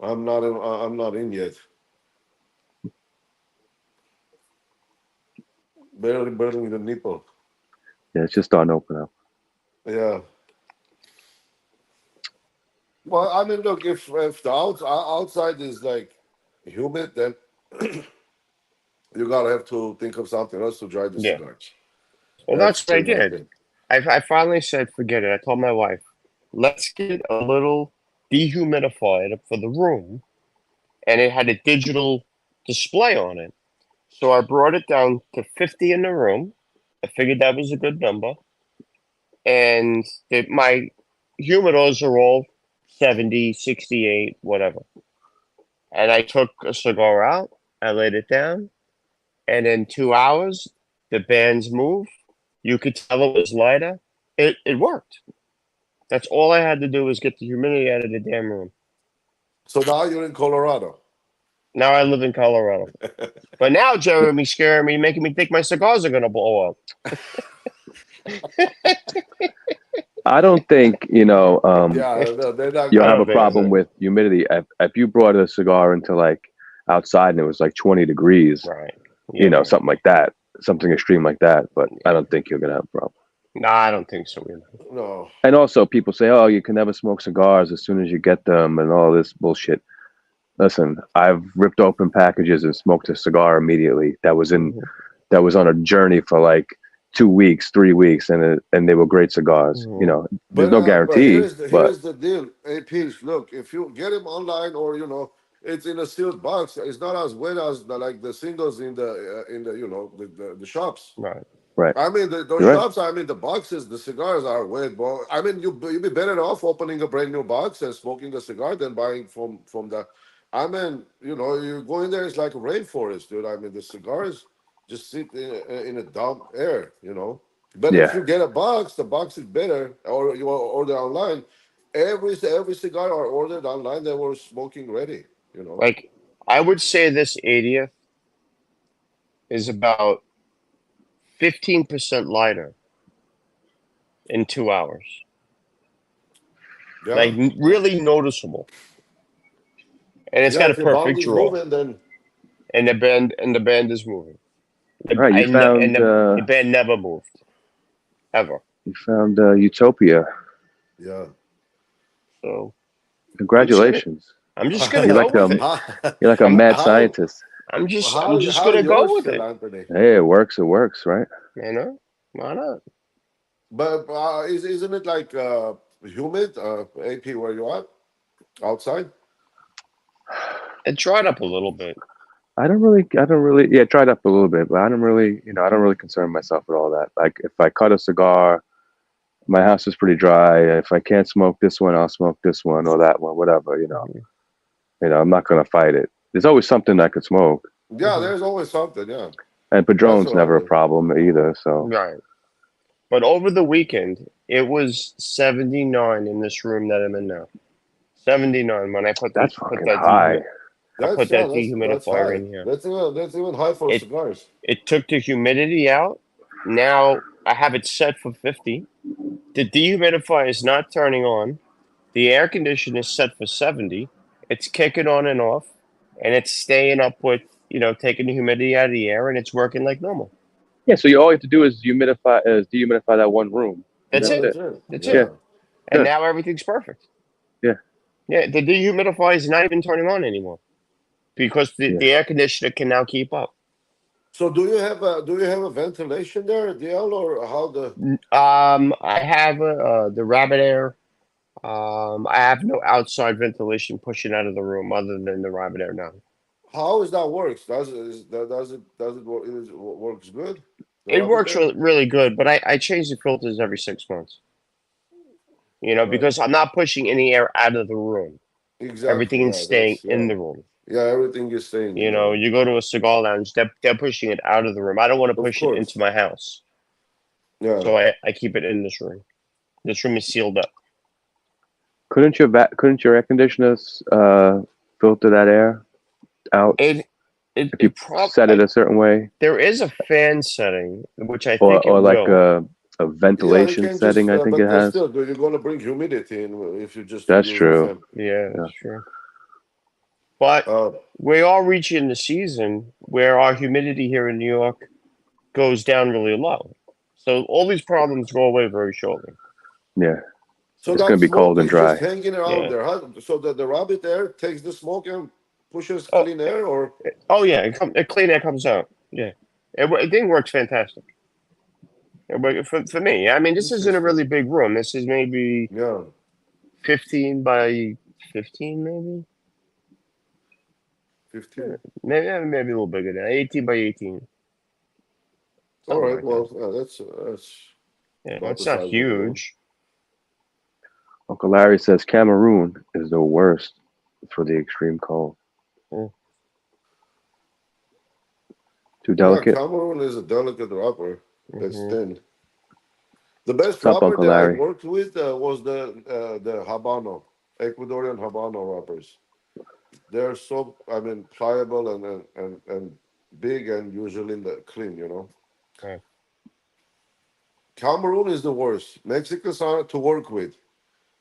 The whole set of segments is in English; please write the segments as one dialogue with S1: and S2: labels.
S1: I'm not in yet. Barely burning the nipple.
S2: Yeah, it's just starting to open up.
S1: Yeah. Well, I mean, look, if the outside is like humid, then you gotta have to think of something else to dry the
S3: Yeah.
S1: cigars.
S3: Well,
S1: That's
S3: that's what I
S1: pretty much
S3: did.
S1: it.
S3: I finally said, forget it. I told my wife, let's get a little dehumidifier for the room, and it had a digital display on it. So I brought it down to 50 in the room. I figured that was a good number. And my humidors are all 70, 68, whatever. And I took a cigar out, I laid it down, and in 2 hours, the bands moved. You could tell it was lighter. It worked. That's all I had to do was get the humidity out of the damn room.
S1: So now you're in Colorado.
S3: Now I live in Colorado. But now Jeremy's scaring me, making me think my cigars are gonna blow up.
S2: I don't think
S1: Yeah, no, they're not
S2: you'll
S3: I
S2: have
S1: gonna
S2: a
S3: don't think
S1: do
S2: problem
S3: so.
S1: that.
S2: with humidity. If you brought a cigar into like outside and it was like 20 degrees,
S3: Right. Yeah.
S2: something like that, something extreme like that. But I don't think you're gonna have a problem.
S3: No, I don't think so either.
S1: No.
S2: And also, people say, "Oh, you can never smoke cigars as soon as you get them," and all this bullshit. Listen, I've ripped open packages and smoked a cigar immediately. That was on a journey for like 2 weeks, 3 weeks, and they were great cigars. There's no
S1: But
S2: guarantee, but
S1: here's the deal. Hey, Peach, look, if you get him online or it's in a sealed box. It's not as wet as like the singles in the the shops.
S3: Right.
S2: right,
S1: I mean, those
S2: you're right.
S1: shops. I mean, the boxes, the cigars are wet, but I mean, you'd be better off opening a brand new box and smoking a cigar than buying from the. I mean, you go in there, it's like a rainforest, dude. I mean, the cigars just sit in a damp air, But if
S2: Yeah,
S1: you get a box, the box is better, or you order online. Every cigar are ordered online. They were smoking ready.
S3: Like I would say this 80th is about 15% lighter in 2 hours. Like
S1: Yeah,
S3: really noticeable. And it's
S1: yeah.
S3: got a
S1: If your bong
S3: perfect
S1: is
S3: draw.
S1: moving, then
S3: And the band is moving.
S2: all right.
S3: And the band never moved. Ever.
S2: You found Utopia.
S1: yeah.
S3: So
S2: Congratulations.
S3: I'm just gonna
S2: You're
S3: go
S2: like
S3: with it.
S2: you're like a
S3: I'm
S2: mad
S1: how
S2: scientist.
S3: I'm just
S1: how
S3: gonna go
S1: yours
S3: with
S1: feel,
S3: it.
S1: Anthony?
S2: Hey, it works. It works, right?
S3: Why not?
S1: But isn't it like humid, AP, where you are outside?
S3: It dried up a little bit.
S2: I don't really. Yeah, tried up a little bit, but I don't really, I don't really concern myself with all that. Like, if I cut a cigar, my house is pretty dry. If I can't smoke this one, I'll smoke this one or that one, whatever.
S3: Mhm.
S2: I'm not gonna fight it. There's always something I could smoke,
S1: Yeah, there's always something. Yeah,
S2: and
S1: that's
S2: Padron's
S1: what I
S2: never a
S1: mean.
S2: problem either. So
S3: Right. But over the weekend, it was 79 in this room that I'm in now. 79 when I
S2: that's fucking high.
S3: put that
S1: That's
S3: dehumidifier
S1: high.
S3: in here.
S1: That's even high for
S3: It
S1: cigars.
S3: it took the humidity out. Now I have it set for 50. The dehumidifier is not turning on. The air conditioner is set for 70. It's kicking on and off, and it's staying up with, taking the humidity out of the air, and it's working like normal.
S2: Yeah. So all you have to do is dehumidify that one room, and
S3: That's
S1: Yeah,
S2: that's
S3: it.
S1: that's
S2: it.
S1: it.
S3: That's
S2: Yeah.
S3: it.
S1: Yeah.
S3: And
S2: Good.
S3: now everything's perfect.
S2: Yeah.
S3: Yeah, the dehumidifier is not even turning on anymore because
S2: Yeah.
S3: the air conditioner can now keep up.
S1: So do you have a ventilation there, DL, or how the
S3: I have the rabbit air. I have no outside ventilation pushing out of the room other than the rabbit air now.
S1: how is that works? Does it work? Works good? The
S3: It
S1: rubber
S3: works
S1: there?
S3: really good, but I change the filters every 6 months.
S1: Right.
S3: Because I'm not pushing any air out of the room.
S1: Exactly.
S3: Everything is
S1: Yeah.
S3: staying
S1: That's
S3: in the room.
S1: yeah. Everything is staying in there.
S3: You go to a cigar lounge, they're pushing it out of the room. I don't want to
S1: Of
S3: push it
S1: course.
S3: into my house.
S1: Yeah.
S3: So I keep it in this room. This room is sealed up.
S2: Couldn't your air conditioners filter that air out
S3: It it,
S2: if you
S3: it prob
S2: set it a certain way,
S3: There is a fan setting, which I
S2: or
S3: think it
S2: like
S3: will.
S2: a
S1: Yeah. You
S2: ventilation
S1: can just,
S2: setting? I think it
S1: but
S2: has.
S1: still, you're gonna bring humidity in if you just
S2: That's
S1: use the
S2: true.
S1: fan.
S3: Yeah,
S2: Yeah.
S3: that's true. But
S1: Uh,
S3: we are reaching the season where our humidity here in New York goes down really low. So all these problems go away very shortly.
S2: Yeah,
S1: so
S2: it's gonna
S1: that
S2: be
S1: smoke
S2: cold and
S1: is just
S2: dry.
S1: hanging around
S3: Yeah.
S1: there, huh? So the rabbit air takes the smoke and pushes
S3: Oh,
S1: clean air, or
S3: oh yeah. Clean air comes out. Yeah. It thing works fantastic. For me, I mean, this isn't a
S1: interesting.
S3: really big room. This is maybe
S1: Yeah,
S3: 15 by 15, maybe.
S1: 15.
S3: Maybe a little bigger than 18 by 18,
S1: All
S3: something
S1: right.
S3: like that.
S1: Well, that's
S3: Yeah,
S1: about
S3: it's
S1: the
S3: not
S1: size of the room.
S3: huge.
S2: Uncle Larry says Cameroon is the worst for the extreme cold.
S3: Mm.
S2: Too
S1: Yeah,
S2: delicate.
S1: Cameroon is a delicate wrapper. That's
S3: Hmm.
S1: thin. The best
S2: What's up,
S1: wrapper
S2: Uncle
S1: that I
S2: Larry?
S1: worked with was the Habano, Ecuadorian Habano wrappers. They're so, I mean, pliable and big and usually clean.
S3: Okay.
S1: Cameroon is the worst. Mexico to work with.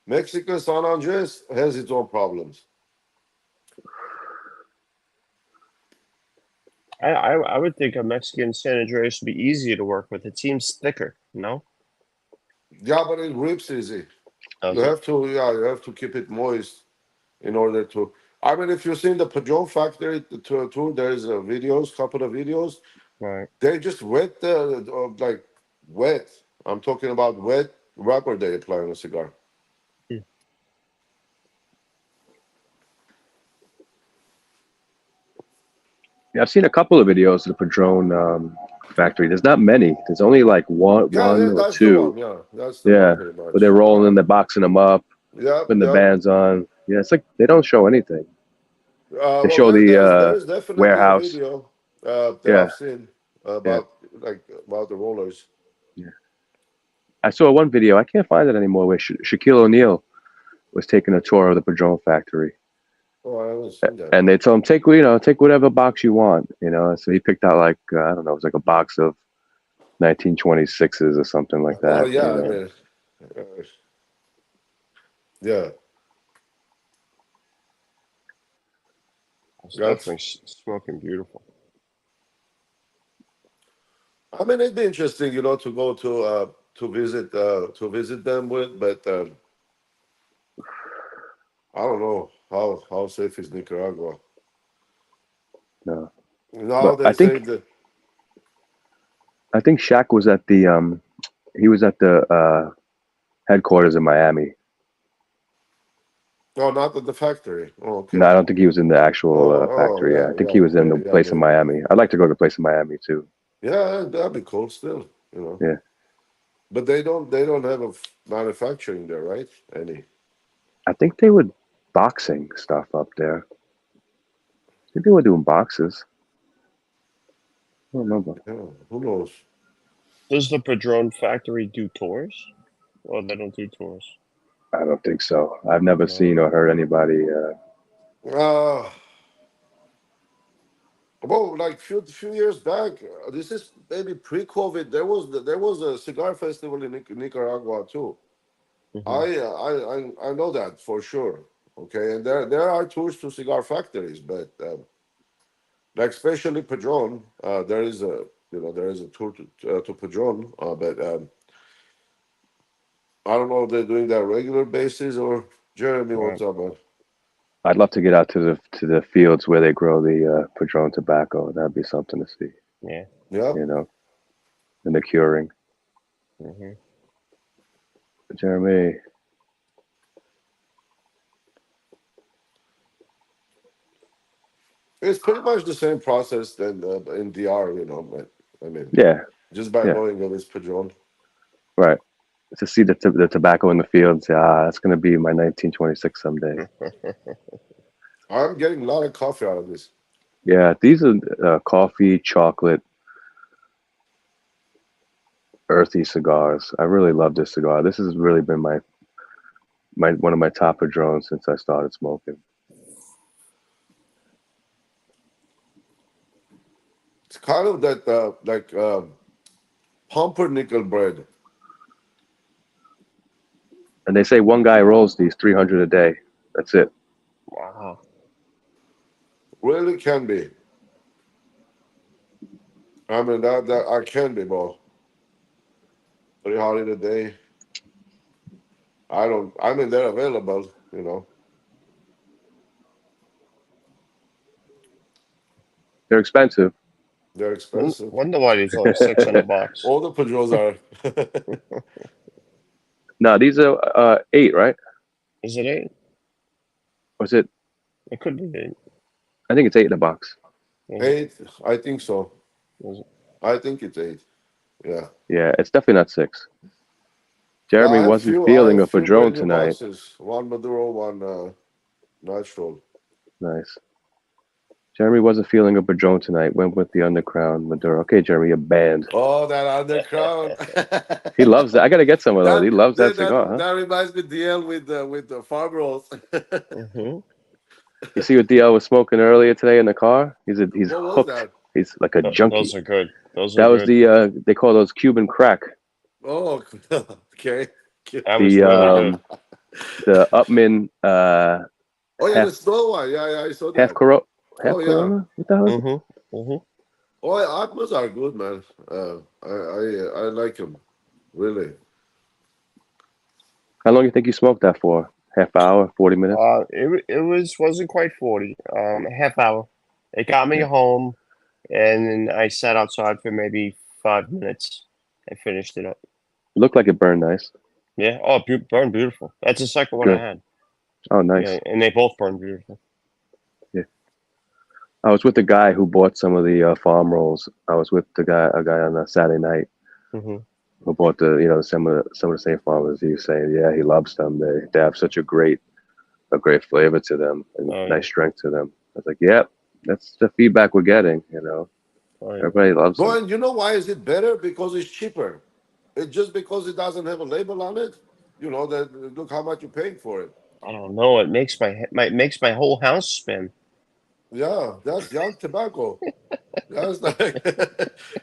S1: Mexico San Andres has its own problems.
S3: I would think a Mexican San Andreas would be easier to work with. It seems thicker. No,
S1: Yeah, but it rips easy. You
S3: does it?
S1: have to, yeah, you have to keep it moist in order to. I mean, if you've seen the Padron factory tour, there's videos, couple of videos.
S3: Right.
S1: They just wet like wet. I'm talking about wet wrapper they apply on a cigar.
S3: Hmm.
S2: Yeah, I've seen a couple of videos of the Padron factory. There's not many. There's only like
S1: Yeah,
S2: one
S1: yeah,
S2: or
S1: that's the
S2: two.
S1: one. Yeah, that's the one
S2: Yeah,
S1: pretty
S2: but they're
S1: much.
S2: rolling, they're boxing them up,
S1: Yep,
S2: putting the
S1: yep.
S2: bands on. Yeah, it's like they don't show anything. They
S1: Well,
S2: show
S1: there,
S2: the
S1: there's definitely a
S2: warehouse.
S1: video that
S2: Yeah,
S1: I've seen
S2: yeah,
S1: about the rollers.
S2: yeah. I saw one video. I can't find it anymore. Where Shaquille O'Neal was taking a tour of the Padron factory,
S1: Oh, I haven't seen that.
S2: and they told him take whatever box you want. So he picked out like I don't know, it was like a box of 1926s or something like
S1: Oh
S2: that.
S1: yeah, I mean, uh, yeah,
S3: It's
S1: that's.
S3: definitely smoking beautiful.
S1: I mean, it'd be interesting, to go to visit them with, but I don't know how safe is Nicaragua.
S2: No,
S1: Now
S2: but
S1: they say that.
S2: I think Shaq was at the he was at the headquarters in Miami.
S1: No, not at the factory. Oh,
S2: No,
S1: okay.
S2: I don't think he was in the actual
S1: Oh,
S2: factory. Yeah, I
S1: yeah,
S2: think he
S1: yeah,
S2: was in the
S1: yeah,
S2: place in
S1: maybe.
S2: Miami. I'd like to go to the place in Miami too.
S1: Yeah, that'd be cool still.
S2: Yeah,
S1: But they don't have manufacturing there, right? Any?
S2: I think they were boxing stuff up there. I think they were doing boxes. I don't remember.
S1: Yeah, who knows?
S3: Does the Padron factory do tours? Or they don't do tours?
S2: I don't think so. I've never
S3: No.
S2: seen or heard anybody.
S1: Uh, well, like few years back, this is maybe pre-COVID. There was a cigar festival in Nicaragua too.
S3: Hmm.
S1: I know that for sure. Okay, and there are tours to cigar factories, but like especially Padron, there is a tour to Padron, but I don't know if they're doing that regular basis or Jeremy,
S3: Right.
S1: what's up, man?
S2: I'd love to get out to the fields where they grow the Padron tobacco. That'd be something to see.
S3: Yeah.
S1: Yeah.
S2: You know, and the curing.
S3: Hmm.
S2: Jeremy,
S1: It's pretty much the same process than in DR, but I mean,
S2: yeah,
S1: just by
S2: yeah,
S1: knowing of it's Padron.
S2: right. To see the tobacco in the fields, that's gonna be my 1926 someday.
S1: I'm getting a lot of coffee out of this.
S2: Yeah, these are coffee, chocolate, earthy cigars. I really love this cigar. This has really been my one of my top Padrones since I started smoking.
S1: It's kind of that like pumpernickel bread.
S2: And they say one guy rolls these 300 a day. That's it.
S3: Wow.
S1: Really can be. I mean that I can be, bro. 300 a day. I don't. I mean they're available. You know
S2: They're expensive.
S1: they're expensive.
S3: Wonder why there's only $600.
S1: All the Padrons are.
S2: No, these are 8, right?
S3: Is it eight?
S2: Or is it?
S3: It could be eight.
S2: I think it's 8 in a box.
S3: Is it?
S1: 8. I think so.
S3: Is it?
S1: I think it's 8. Yeah.
S2: Yeah, it's definitely not 6. Jeremy wasn't
S1: I
S2: feeling
S1: have
S2: a
S1: few
S2: Padron
S1: brand new
S2: tonight.
S1: boxes. One Maduro, one natural.
S2: Nice. Jeremy wasn't feeling a Padron tonight. Went with the Undercrown Maduro. Okay, Jeremy, you're banned.
S1: Oh, that undercrown.
S2: He loves that. I gotta get some of those.
S1: that,
S2: He loves that
S1: that
S2: cigar,
S1: that
S2: huh?
S1: that reminds me DL with the farm rolls.
S3: Mm-hmm.
S2: You see what DL was smoking earlier today in the car? He's
S1: What was
S2: hooked.
S1: that?
S2: He's like a junkie.
S3: Those are good. Those
S2: That
S3: are
S2: was
S3: good.
S2: the they call those Cuban crack.
S1: Oh, okay.
S3: That was
S2: The
S3: really good.
S2: the Upman
S1: Oh yeah, the
S2: half
S1: snow one. Yeah, I saw
S2: half
S1: that.
S2: Corona. Half
S1: Oh yeah.
S2: Corona? What the hell is it?
S3: Mm-hmm. Mm-hmm.
S1: Oh, yeah, Atmos are good, man. I like them, really.
S2: How long do you think you smoked that for? Half hour, 40 minutes?
S3: Wasn't quite 40. A half hour. It got me
S2: Yeah.
S3: home, and then I sat outside for maybe 5 minutes. I finished it up.
S2: It looked like it burned nice.
S3: Yeah. Oh, burned beautiful. That's the second one I
S2: Good.
S3: had.
S2: Oh, nice.
S3: Yeah, and they both burned beautiful.
S2: I was with the guy who bought some of the farm rolls. I was with a guy on a Saturday night
S3: Mm-hmm.
S2: who bought some of the same farmers. He was saying, yeah, he loves them. They have such a great flavor to them and
S3: Oh,
S2: nice
S3: yeah.
S2: strength to them. I was like, yep, that's the feedback we're getting.
S3: Oh, yeah.
S2: Everybody loves
S1: Bro,
S2: them.
S1: and you know why is it better? Because it's cheaper. It's just because it doesn't have a label on it. You know that. Look how much you're paying for it.
S3: I don't know. It makes makes my whole house spin.
S1: Yeah, that's young tobacco. That's like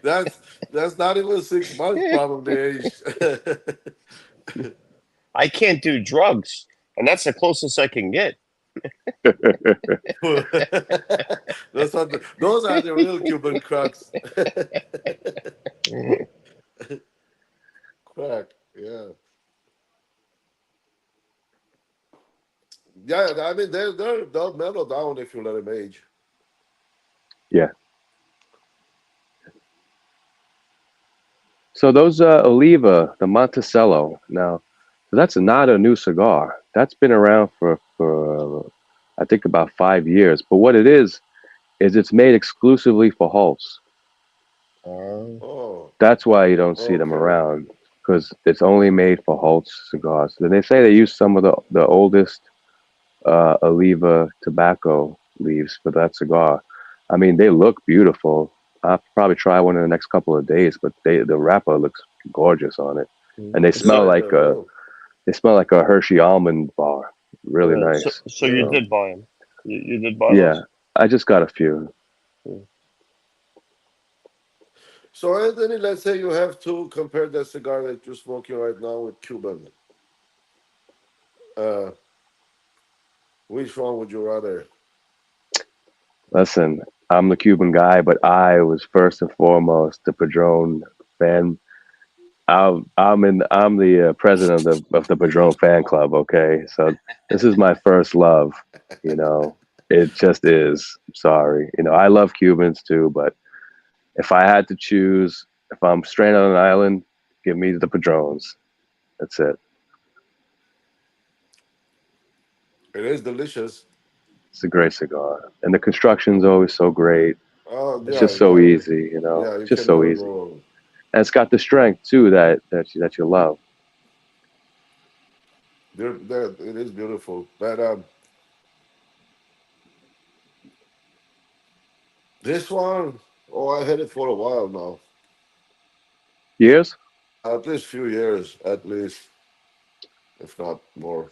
S1: that's not even 6 months probably age.
S3: I can't do drugs, and that's the closest I can get.
S1: Those are the real Cuban cracks. Crack, yeah. Yeah, I mean they'll mellow down if you let them age.
S2: Yeah. So those Oliva, the Monticello, now that's not a new cigar. That's been around for I think about 5 years. But what it is it's made exclusively for Halts.
S1: Oh,
S2: That's why you don't see them
S1: okay.
S2: around because it's only made for Halts cigars. And they say they use some of the oldest Oliva tobacco leaves for that cigar. I mean, they look beautiful. I'll probably try one in the next couple of days, but the wrapper looks gorgeous on it, and
S1: Yeah, they will.
S2: they smell like a Hershey almond bar. Really
S3: So,
S2: nice.
S3: so you
S1: Yeah.
S3: did buy them. You did buy
S2: Yeah,
S3: those.
S2: I just got a few.
S1: So Anthony, let's say you have to compare that cigar that you're smoking right now with Cuban. Uh, which one would you rather?
S2: Listen, I'm the Cuban guy, but I was first and foremost the Padron fan. I'm the president of the Padron fan club. Okay, so this is my first love. You know, it just is. Sorry, I love Cubans too, but if I had to choose, if I'm stranded on an island, give me the Padrones. That's it.
S1: It is delicious.
S2: It's a great cigar, and the construction's always so great.
S1: Oh
S2: It's
S1: yeah,
S2: just so easy.
S1: yeah.
S2: It's
S1: You
S2: just
S1: can
S2: so
S1: never go
S2: easy,
S1: wrong.
S2: and it's got the strength too that you love.
S1: It is beautiful. But this one, oh, I had it for a while now.
S2: Years,
S1: At least few years, at least, if not more.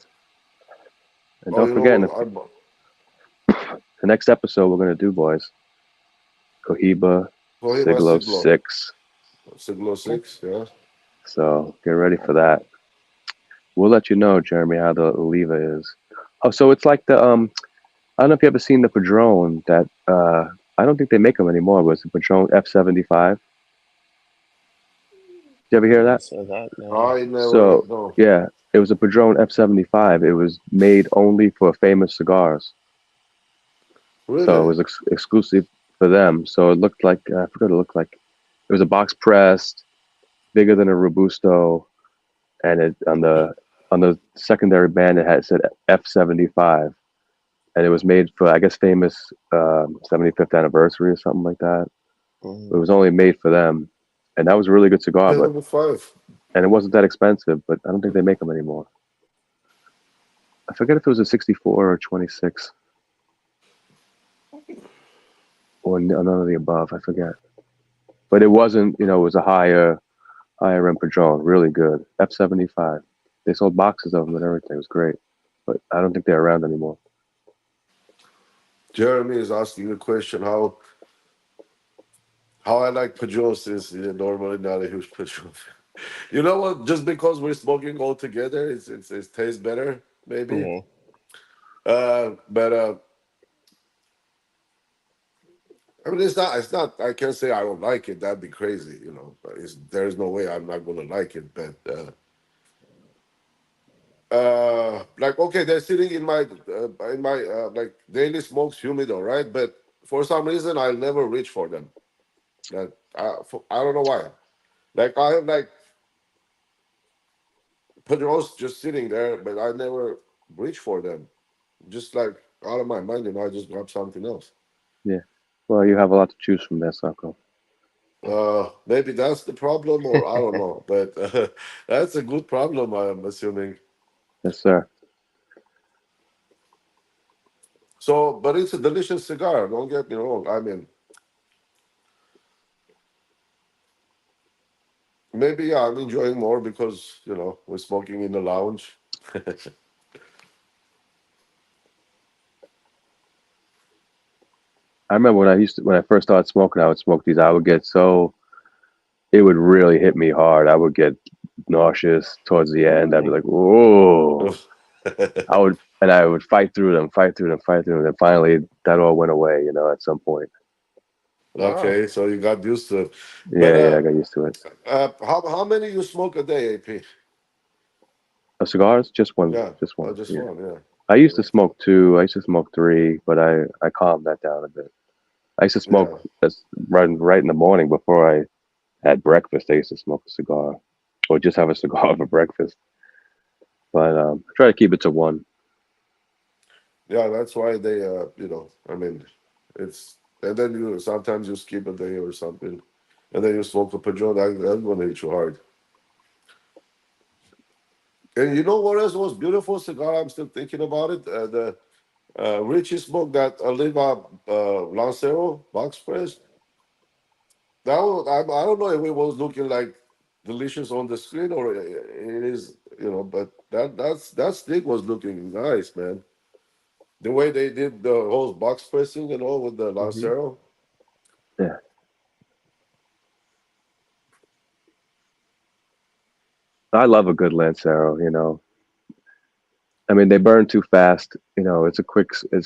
S2: and
S1: Oh,
S2: don't
S1: you
S2: forget,
S1: know, I'm
S2: the next episode we're gonna do, boys, Cohiba
S1: Cohiba
S2: Siglo
S1: Siglo.
S2: 6.
S1: Siglo 6, yeah.
S2: So get ready for that. We'll let you know, Jeremy, how the Oliva is. Oh, so it's like the I don't know if you ever seen the Padron. That I don't think they make them anymore. But it's the Padron F75. Did you ever hear
S3: Never
S2: that?
S3: said that. No.
S1: I never
S2: So
S1: no.
S2: yeah, it was a Padron F75. It was made only for famous cigars. So it
S1: Really?
S2: was exclusive for them. So it looked like I forgot what it looked like. It was a box pressed, bigger than a Robusto, and it on the secondary band it said F75, and it was made for I guess famous 75th anniversary or something like that. It
S3: Mhm.
S2: was only made for them, and that was a really good cigar, but
S1: 75.
S2: and it wasn't that expensive. But I don't think they make them anymore. I forget if it was a 64 or 26 or none of the above. I forget, but it wasn't. You know, it was a higher end Padron, really good F75. They sold boxes of them and everything. It was great, but I don't think they're around anymore.
S1: Jeremy is asking a question how I like Padrones is normally not a huge Padron. You know what? Just because we're smoking all together, it tastes better, maybe.
S3: Mhm.
S1: But I mean, it's not. I can't say I don't like it. That'd be crazy, you know. But there's no way I'm not gonna like it. But like okay, they're sitting in my like daily smokes humidor, right? But for some reason, I never reach for them. That I don't know why. Like I have like Padrones just sitting there, but I never reach for them. Just like out of my mind, you know, I just grab something else.
S2: Yeah. Well, you have a lot to choose from there, Sako.
S1: Maybe that's the problem, or I don't know. But that's a good problem, I'm assuming.
S2: Yes, sir.
S1: So, but it's a delicious cigar. Don't get me wrong. I mean, maybe yeah, I'm enjoying more because you know we're smoking in the lounge.
S2: I remember when I first started smoking, I would smoke these. I would get so it would really hit me hard. I would get nauseous towards the end. I'd be like, whoa. I would fight through them, fight through them, fight through them. And finally, that all went away. You know, at some point.
S3: Wow.
S1: Okay, so you got used to it. But
S2: Yeah, yeah, I got used to it.
S1: how many you smoke a day, AP?
S2: Cigars,
S1: Yeah,
S2: just one.
S1: just
S2: Yeah.
S1: one. Yeah.
S2: I used to smoke two. I used to smoke three, but I calmed that down a bit. I used to smoke
S1: Yeah.
S2: right in the morning before I had breakfast. I used to smoke a cigar, or just have a cigar for breakfast. But I try to keep it to one.
S1: Yeah, that's why they, you know, I mean, it's, and then you sometimes you skip a day or something, and then you smoke a Padron, that's gonna hit you hard. And you know what else was beautiful cigar? I'm still thinking about it. The Richie smoked that Oliva Lancero box press. That was, I don't know if it was looking like delicious on the screen or it is, you know, but that stick was looking nice, man. The way they did the whole box pressing and all with the
S2: Hmm.
S1: Lancero.
S2: Yeah, I love a good Lancero. You know, I mean they burn too fast. You know, it's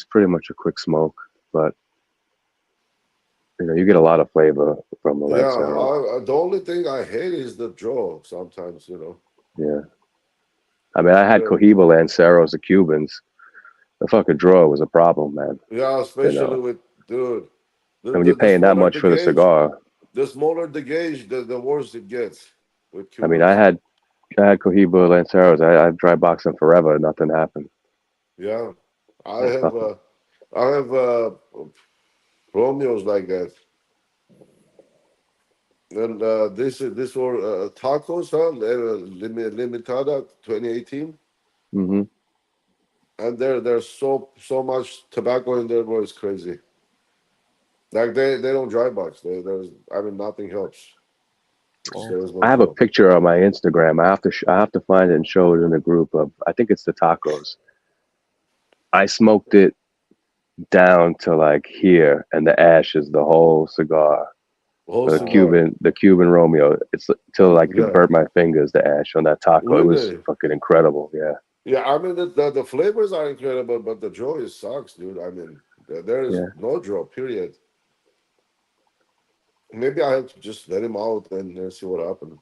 S2: pretty much a quick smoke, but you know you get a lot of flavor from the
S1: Yeah,
S2: Lancero.
S1: the only thing I hate is the draw sometimes, you know.
S2: Yeah, I mean I had
S1: Yeah,
S2: Cohiba Lanceros, the Cubans. The fucking draw was a problem, man.
S1: yeah,
S2: You
S1: especially
S2: know,
S1: with, dude,
S2: and when you're
S1: the
S2: paying that
S1: smaller
S2: much
S1: the
S2: for the
S1: gauge,
S2: cigar,
S1: the worse it gets with
S2: I mean
S1: Cubans.
S2: I had Cohiba Lanceros. I've dry boxed them forever. Nothing happened.
S1: Yeah, I
S2: Yeah,
S1: have
S2: nothing.
S1: I have Romeos like that. And this were tacos, huh? Limitada 2018.
S2: Hmm.
S1: And there's so much tobacco in there, bro. It's crazy. Like they don't dry box. There's I mean nothing helps.
S3: Yeah.
S1: There is no
S2: I have a
S1: help.
S2: picture on my Instagram. I have to find it and show it in the group of. I think it's the tacos. I smoked it down to like here, and the ash is the whole cigar.
S1: Whole cigar.
S2: The Cuban Romeo. It's till like it
S1: Yeah.
S2: burnt my fingers. The ash on that taco. It was
S1: Really?
S2: fucking incredible. Yeah.
S1: Yeah, I mean the flavors are incredible, but the draw is sucks, dude. I mean, there is
S2: Yeah.
S1: no draw. Period. Maybe I have to just let him out and see what happens.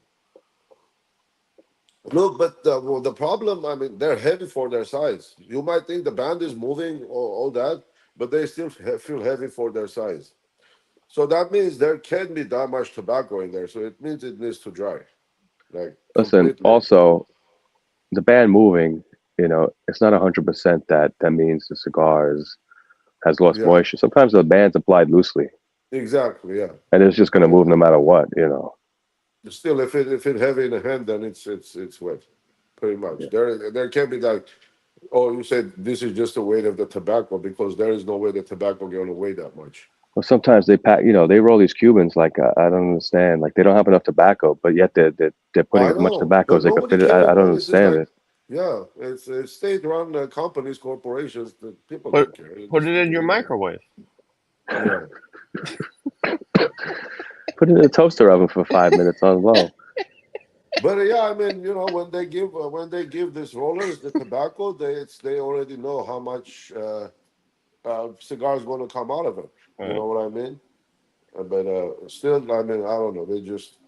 S1: Look, but well, the problem, I mean, they're heavy for their size. You might think the band is moving or all that, but they still feel heavy for their size. So that means there can't be that much tobacco in there. So it means it needs to dry, like
S2: Listen,
S1: completely.
S2: also the band moving, it's not 100% that means the cigar has lost
S1: Yeah,
S2: moisture. Sometimes the band's applied loosely,
S1: exactly. Yeah,
S2: and it's just going to
S1: yeah.
S2: move no matter what.
S1: Still, if it heavy in the hand, then it's wet, pretty much.
S2: Yeah.
S1: There can't be like, oh, you said this is just the weight of the tobacco because there is no way the tobacco going to weigh that much.
S2: Well, sometimes they pack, they roll these Cubans like I don't understand. Like they don't have enough tobacco, but yet they're putting
S1: I
S2: as much
S1: know,
S2: tobacco
S1: but
S2: as they can
S1: nobody
S2: fit it.
S1: cares.
S2: I don't
S1: Man, it's just
S2: understand
S1: like,
S2: it.
S1: yeah, it's state-run companies, corporations. That people
S3: Put
S1: don't care. They
S3: put
S1: just
S3: it
S1: stick
S3: in
S1: it
S3: your
S1: in there.
S3: microwave.
S1: Yeah,
S2: Put it in a toaster oven for 5 minutes on low.
S1: but yeah, I mean, when they give these rollers the tobacco, they already know how much cigar is going to come out of it. You
S3: Right.
S1: know what I mean? But still, I mean, I don't know. They just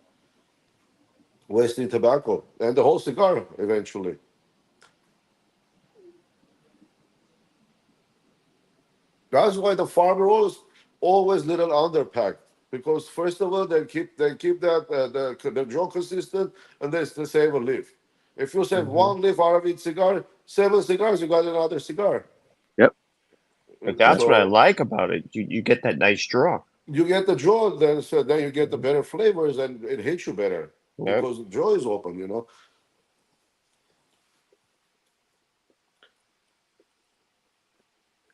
S1: wasting tobacco and the whole cigar eventually. That's why the farm rolls always little underpacked because first of all they keep that the draw consistent and they save a leaf. If you save
S3: Hmm.
S1: one leaf out of each cigar, 7 cigars you got another cigar.
S2: Yep.
S3: But that's what I
S1: So
S3: like about it. You get that nice draw.
S1: you get the draw, then you get the better flavors and it hits you better
S3: Yep.
S1: because the draw is open.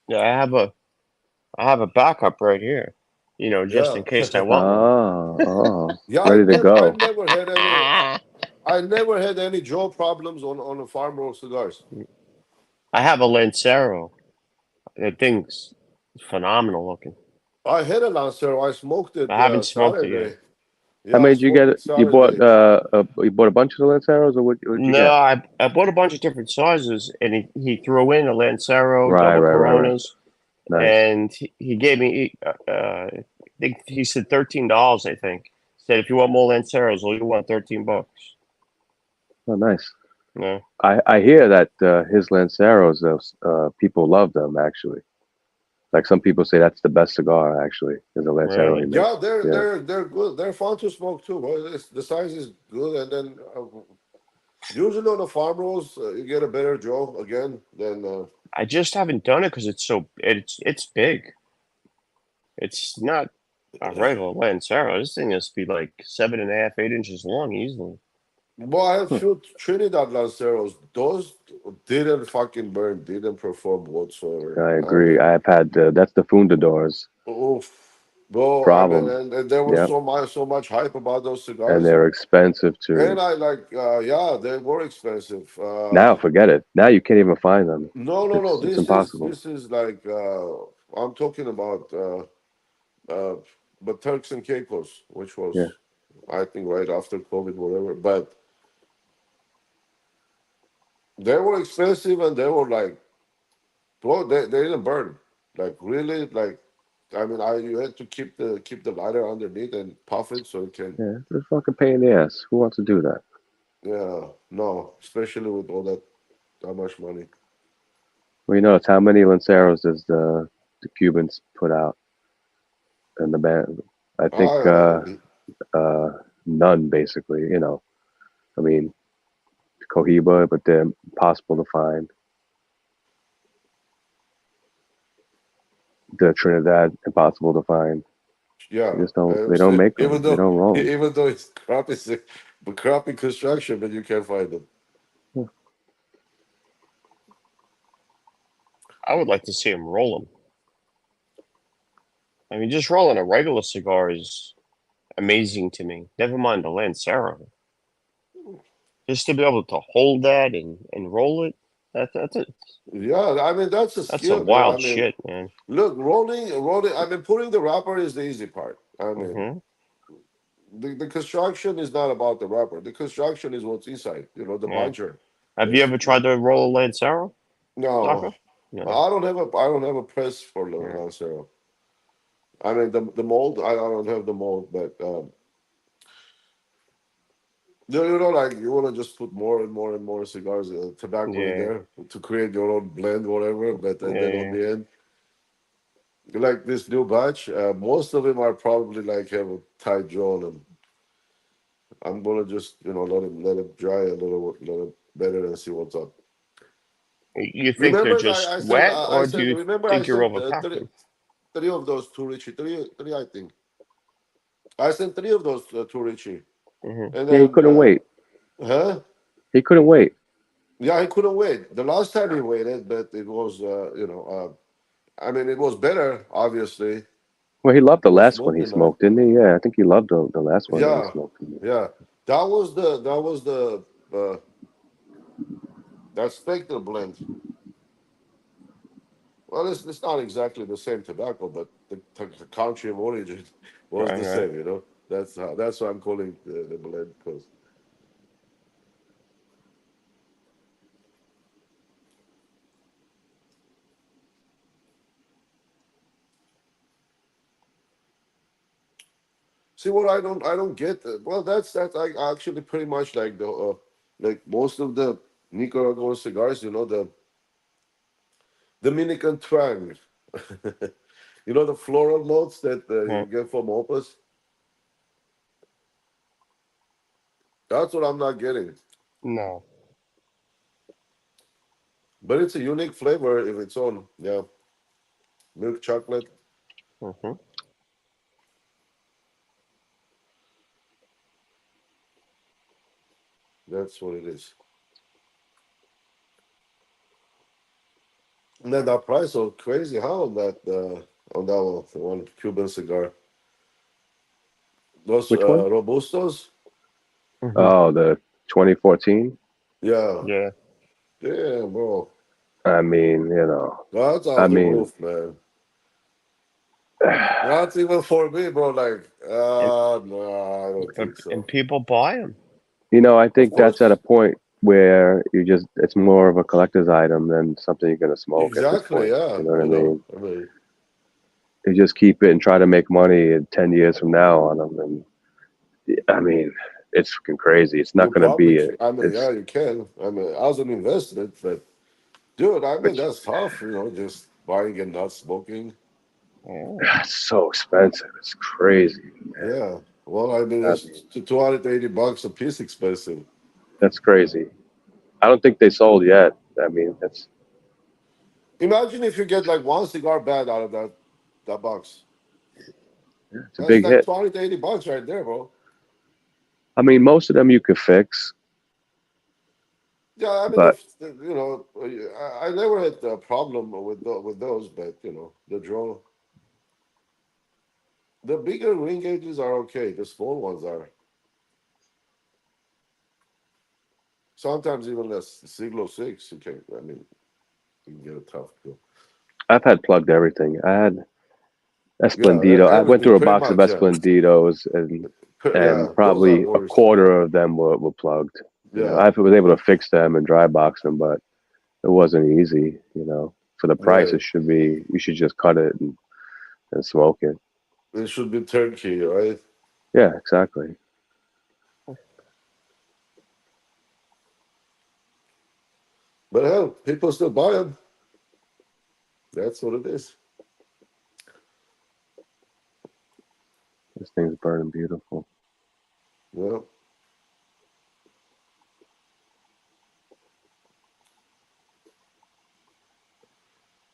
S3: Yeah, I have a backup right here. Just
S1: Yeah,
S3: in case I want one.
S2: Oh,
S1: yeah. I
S2: ready to
S1: never I
S2: go.
S1: never had any. I never had any jaw problems on the farm roll cigars.
S3: I have a Lancero. That thing's phenomenal looking.
S1: I had a Lancero. I smoked it
S3: I haven't smoked it yet.
S1: Saturday.
S2: How
S1: Yeah, I
S2: many did you
S1: smoked
S2: get?
S1: it
S2: You bought
S1: Saturday.
S2: you bought a bunch of the Lanceros, or what did you
S3: No,
S2: get?
S3: I bought a bunch of different sizes, and he threw in a Lancero,
S2: Right,
S3: double
S2: right, right, right.
S3: Coronas,
S2: Nice.
S3: and he gave me. I think he said $13. I think said if you want more Lanceros, all you want $13.
S2: Oh, nice.
S3: No,
S2: I hear that his Lanceros, people love them actually. Like some people say that's the best cigar actually, is a Lancero he
S3: really.
S1: Yeah,
S2: makes.
S1: they're
S2: Yeah.
S1: they're they're good. They're fun to smoke too. Well, the size is good, and then usually on the farm rolls you get a better draw again than.
S3: I just haven't done it because it's big. It's not a regular Lancero. This thing has to be like 7.5, 8 inches long easily.
S1: Well, I have
S2: Huh.
S1: few Trinidad Lanceros. Those didn't fucking burn, didn't perform whatsoever.
S2: I
S1: I
S2: agree.
S1: mean,
S2: I've had that's the Fundadors
S1: oof. Bro, I mean,
S2: problem.
S1: and there was
S2: Yep.
S1: so much hype about those
S2: And
S1: cigars.
S2: they're expensive too.
S1: And I like, yeah, they were expensive.
S2: Now forget it. Now you can't even find them.
S1: No, no, no.
S2: It's
S1: This is
S2: impossible.
S1: this is like I'm talking about, uh, but Turks and Caicos, which
S2: Yeah.
S1: was I think right after COVID, whatever. But they were expensive and they were like, well, they didn't burn. Like really, like I mean, I you had to keep the lighter underneath and puff it so it can.
S2: Yeah. It's a fucking pain in the ass. Who wants to do that?
S1: Yeah, no, especially with all that much money.
S2: Well, it's how many Lanceros does the Cubans put out in the band? I think
S1: I
S2: uh, none, basically. I mean, Cohiba, but they're impossible to find. The Trinidad, impossible to find. They
S1: Yeah,
S2: just don't. They don't make
S1: even
S2: them. They
S1: though
S2: don't roll them.
S1: even though it's crappy construction, but you can't find them.
S3: I would like to see him roll them. I mean, just rolling a regular cigar is amazing to me. Never mind the Lancero. Just to be able to hold that and roll it,
S1: Yeah, I mean that's a
S3: that's a
S1: skill, man. I
S3: wild
S1: mean,
S3: shit, man.
S1: look, rolling. I mean, putting the wrapper is the easy part. I mean,
S3: Hmm.
S1: the construction is not about the wrapper. The construction is what's inside. The
S3: Yeah.
S1: binder.
S3: Have you ever tried to roll a Lancero,
S1: No,
S3: Taco? No.
S1: I don't have a press for Lancero. I mean the mold. I don't have the mold, but like you want to just put more and more and more cigars, tobacco in
S3: Yeah.
S1: there to create your own blend, whatever. But and then on
S3: Yeah.
S1: the end, like this new batch, most of them are probably like have a tight draw on them. I'm gonna just let him dry a little better and see what's up.
S3: You think they're
S1: Remember,
S3: just
S1: I said
S3: wet,
S1: I
S3: or do
S1: said
S3: you
S1: remember I
S3: think you're
S1: sent three,
S3: overpacking?
S1: three of those two Richie, three I think. I sent three of those two Richie,
S3: Hmm.
S1: and
S2: Yeah, he
S1: then
S2: couldn't wait.
S1: huh?
S2: He couldn't wait.
S1: Yeah, he couldn't wait. The last time he waited, but it was I mean it was better, obviously.
S2: Well, he loved
S1: It
S2: the
S1: was
S2: last one he
S1: smoking nice.
S2: smoked, didn't he? Yeah, I think he loved the last one that he
S1: Yeah,
S2: smoked.
S1: yeah. That was the that Spectre blend. Well, it's not exactly the same tobacco, but the country of origin was
S3: Right,
S1: the
S3: right.
S1: same. That's why I'm calling the blend. Because see what I don't get. Well, that's like actually pretty much like the like most of the Nicaraguan cigars. The Dominican twang. The floral notes that
S3: Huh.
S1: you get from Opus. That's what I'm not getting.
S3: No.
S1: But it's a unique flavor of its own. Yeah, milk chocolate.
S3: Hmm.
S1: That's what it is. And then that price was crazy. How on that one Cuban cigar? Those
S2: Which one?
S1: robustos.
S3: Hmm.
S2: Oh, the 2014.
S1: Yeah,
S3: Yeah.
S1: damn, bro.
S2: I mean,
S1: That's
S2: I
S1: off the
S2: mean,
S1: roof, man. Not even for me, bro. Like,
S3: And
S1: no, I don't think
S3: and
S1: so.
S3: people buy them.
S2: I
S1: Of
S2: think that's at a
S1: course,
S2: point where it's more of a collector's item than something you're gonna smoke at this
S1: exactly.
S2: point.
S1: Yeah,
S2: You know what I mean?
S1: I mean,
S2: You just keep it and try to make money in 10 years from now on them, and I mean, it's fucking crazy. It's not
S1: you
S2: gonna
S1: probably.
S2: be it.
S1: I mean,
S2: It's
S1: yeah, you can. I mean, as an investment, but dude, I mean,
S2: it's,
S1: that's tough. Just buying and not smoking.
S3: Oh.
S2: it's so expensive. It's crazy, man.
S1: Yeah. Well, I mean,
S2: I
S1: it's
S2: mean,
S1: $280 a piece expensive.
S2: that's crazy. I don't think they sold yet. I mean,
S1: Imagine if you get like one cigar bag out of that box.
S2: it's a
S1: That's
S2: big
S1: like
S2: hit.
S1: $20 to $80 right there, bro.
S2: I mean, most of them you could fix,
S1: Yeah, I mean,
S2: but
S1: I never had a problem with those, but the draw, the bigger ring gauges are okay. The small ones are sometimes even less. Siglo 6, you can. I mean, you can get a tough deal.
S2: I've had plugged everything. I had
S1: Yeah,
S2: Esplendido. I went
S1: everything
S2: through a
S1: pretty
S2: box of
S1: much. Yeah,
S2: Esplendidos, and
S1: yeah, those are
S2: probably a
S1: worse.
S2: quarter of them were plugged.
S1: Yeah,
S2: I was able to fix them and dry box them, but it wasn't easy. For the price,
S1: right.
S2: it should be. You should just cut it and smoke it.
S1: It should be turnkey, right?
S2: Yeah, exactly.
S1: But hell, people still buy them. That's what it is.
S2: This thing's burning beautiful.
S1: Yeah.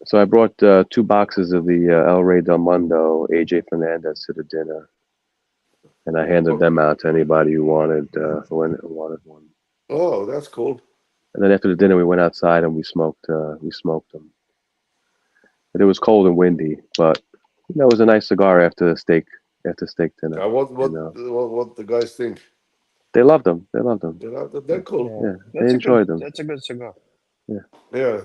S2: So I brought two boxes of the El Rey del Mundo AJ Fernandez to the dinner, and I handed
S1: Oh,
S2: them out to anybody who wanted one.
S1: oh, that's cool.
S2: And then after the dinner, we went outside and we smoked them. But it was cold and windy, but it was a nice cigar after steak dinner.
S1: What
S2: You
S1: what
S2: know,
S1: what the guys think?
S2: they loved them. They loved them.
S1: They're cool.
S3: Yeah.
S2: Yeah, they enjoyed them.
S3: That's a good cigar.
S2: Yeah.
S1: Yeah.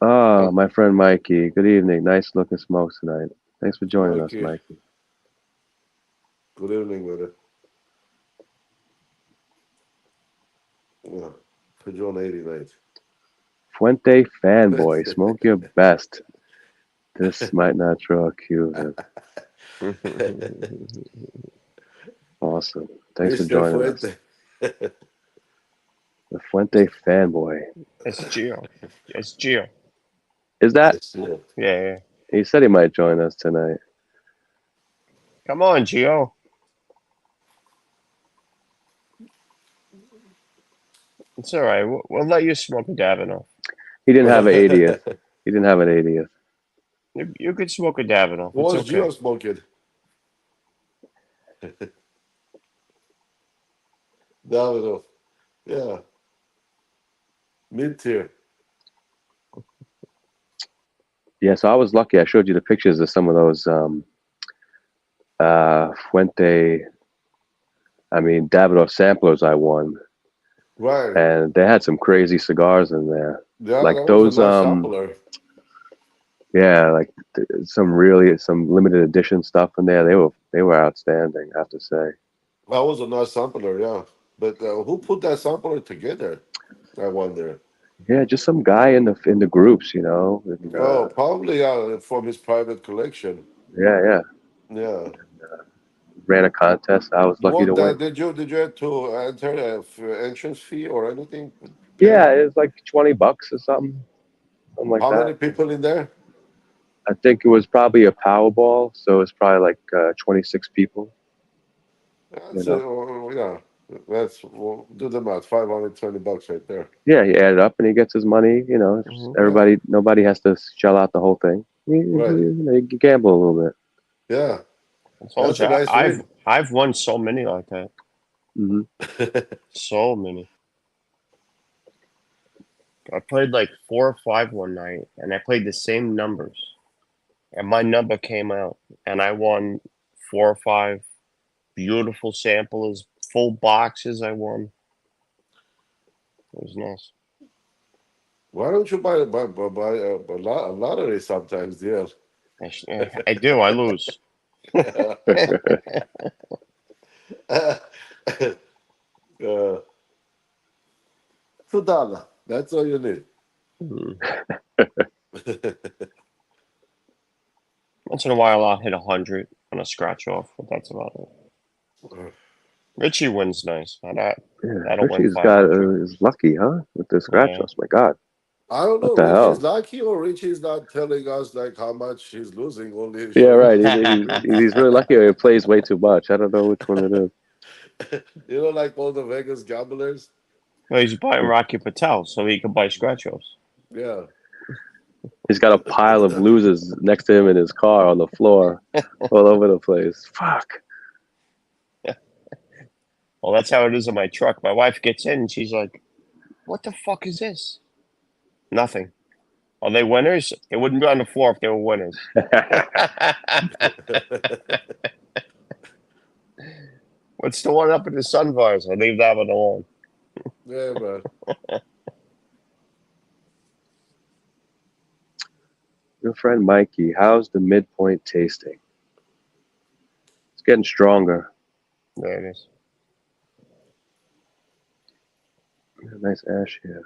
S2: Ah, my friend Mikey. Good evening. Nice looking smokes tonight. Thanks for joining us,
S1: Mikey,
S2: Mikey.
S1: good evening, brother. Yeah. Padron 89.
S2: Fuente fanboy, smoke your best. This might not draw a Cuban. Awesome. Thanks for
S1: Mr.
S2: joining us.
S1: Fuente.
S2: The Fuente fanboy.
S3: It's Gio. It's Gio.
S2: Is that?
S1: Yes, yeah.
S3: Yeah.
S2: He said he might join us tonight.
S3: Come on, Gio. It's all right. We'll let you smoke a Davidoff.
S2: He didn't have an 80th. He didn't have an 80th.
S3: You could smoke a Davidoff. It's
S1: What's
S3: okay.
S1: Gio smoking? Davidoff. Yeah. Mid tier.
S2: Yeah, so I was lucky. I showed you the pictures of some of those Fuente, Davidoff samplers I won.
S1: Right.
S2: And they had some crazy cigars in there.
S1: Yeah,
S2: Like
S1: that
S2: those,
S1: was a nice sampler.
S2: yeah, like some limited edition stuff in there. They were outstanding, I have to say.
S1: That was a nice sampler, yeah. But who put that sampler together? I wonder.
S2: Yeah, just some guy in the groups, you know. And,
S1: Oh, probably from his private collection.
S2: yeah.
S1: Yeah.
S2: Ran a contest. I was lucky
S1: What
S2: to win.
S1: did you have to enter a entrance fee or anything?
S2: Yeah, it was like $20 or something like
S1: How
S2: that.
S1: many people in there?
S2: I think it was probably a Powerball, so it's probably like 26 people. You
S1: That's
S2: know.
S1: yeah. That's do the math. $520 right there.
S2: Yeah, he added up and he gets his money. You know,
S1: Yeah.
S2: nobody has to shell out the whole thing.
S1: Right.
S2: You gamble a little bit.
S1: Yeah.
S3: I told
S1: That's
S3: you,
S1: a nice win.
S3: I've won so many like that.
S2: Hmm.
S3: So many. I played like 4 or 5 one night, and I played the same numbers, and my number came out, and I won 4 or 5 beautiful samplers, full boxes. I won. It was nice.
S1: Why don't you buy a lottery sometimes, dear?
S3: I do. I lose.
S1: $2. That's all you need.
S3: Once in a while, I'll hit 100 on a scratch off, but that's about it. Richie wins nice. That'll win
S2: Richie's got
S3: 500.
S2: is lucky, huh? With the scratch
S3: Yeah.
S2: offs. My God,
S1: I don't
S2: what
S1: know.
S2: the
S1: Richie's
S2: hell?
S1: lucky, or Richie's not telling us like how much he's losing. Only
S2: Yeah,
S1: showing
S2: right.
S1: us.
S2: He's really lucky, or he plays way too much. I don't know which one it is.
S1: You know, like all the Vegas gamblers.
S3: Well, he's buying Rocky Patel so he can buy scratch offs.
S1: Yeah.
S2: He's got a pile of losers next to him in his car on the floor, all over the place. Fuck.
S3: Well, that's how it is in my truck. My wife gets in and she's like, "What the fuck is this?" Nothing. Are they winners? They wouldn't be on the floor if they were winners. What's the one up in the sun visor? I leave that one alone.
S1: Yeah, man.
S2: Your friend Mikey, how's the midpoint tasting? It's getting stronger.
S3: There it is.
S2: Nice ash here.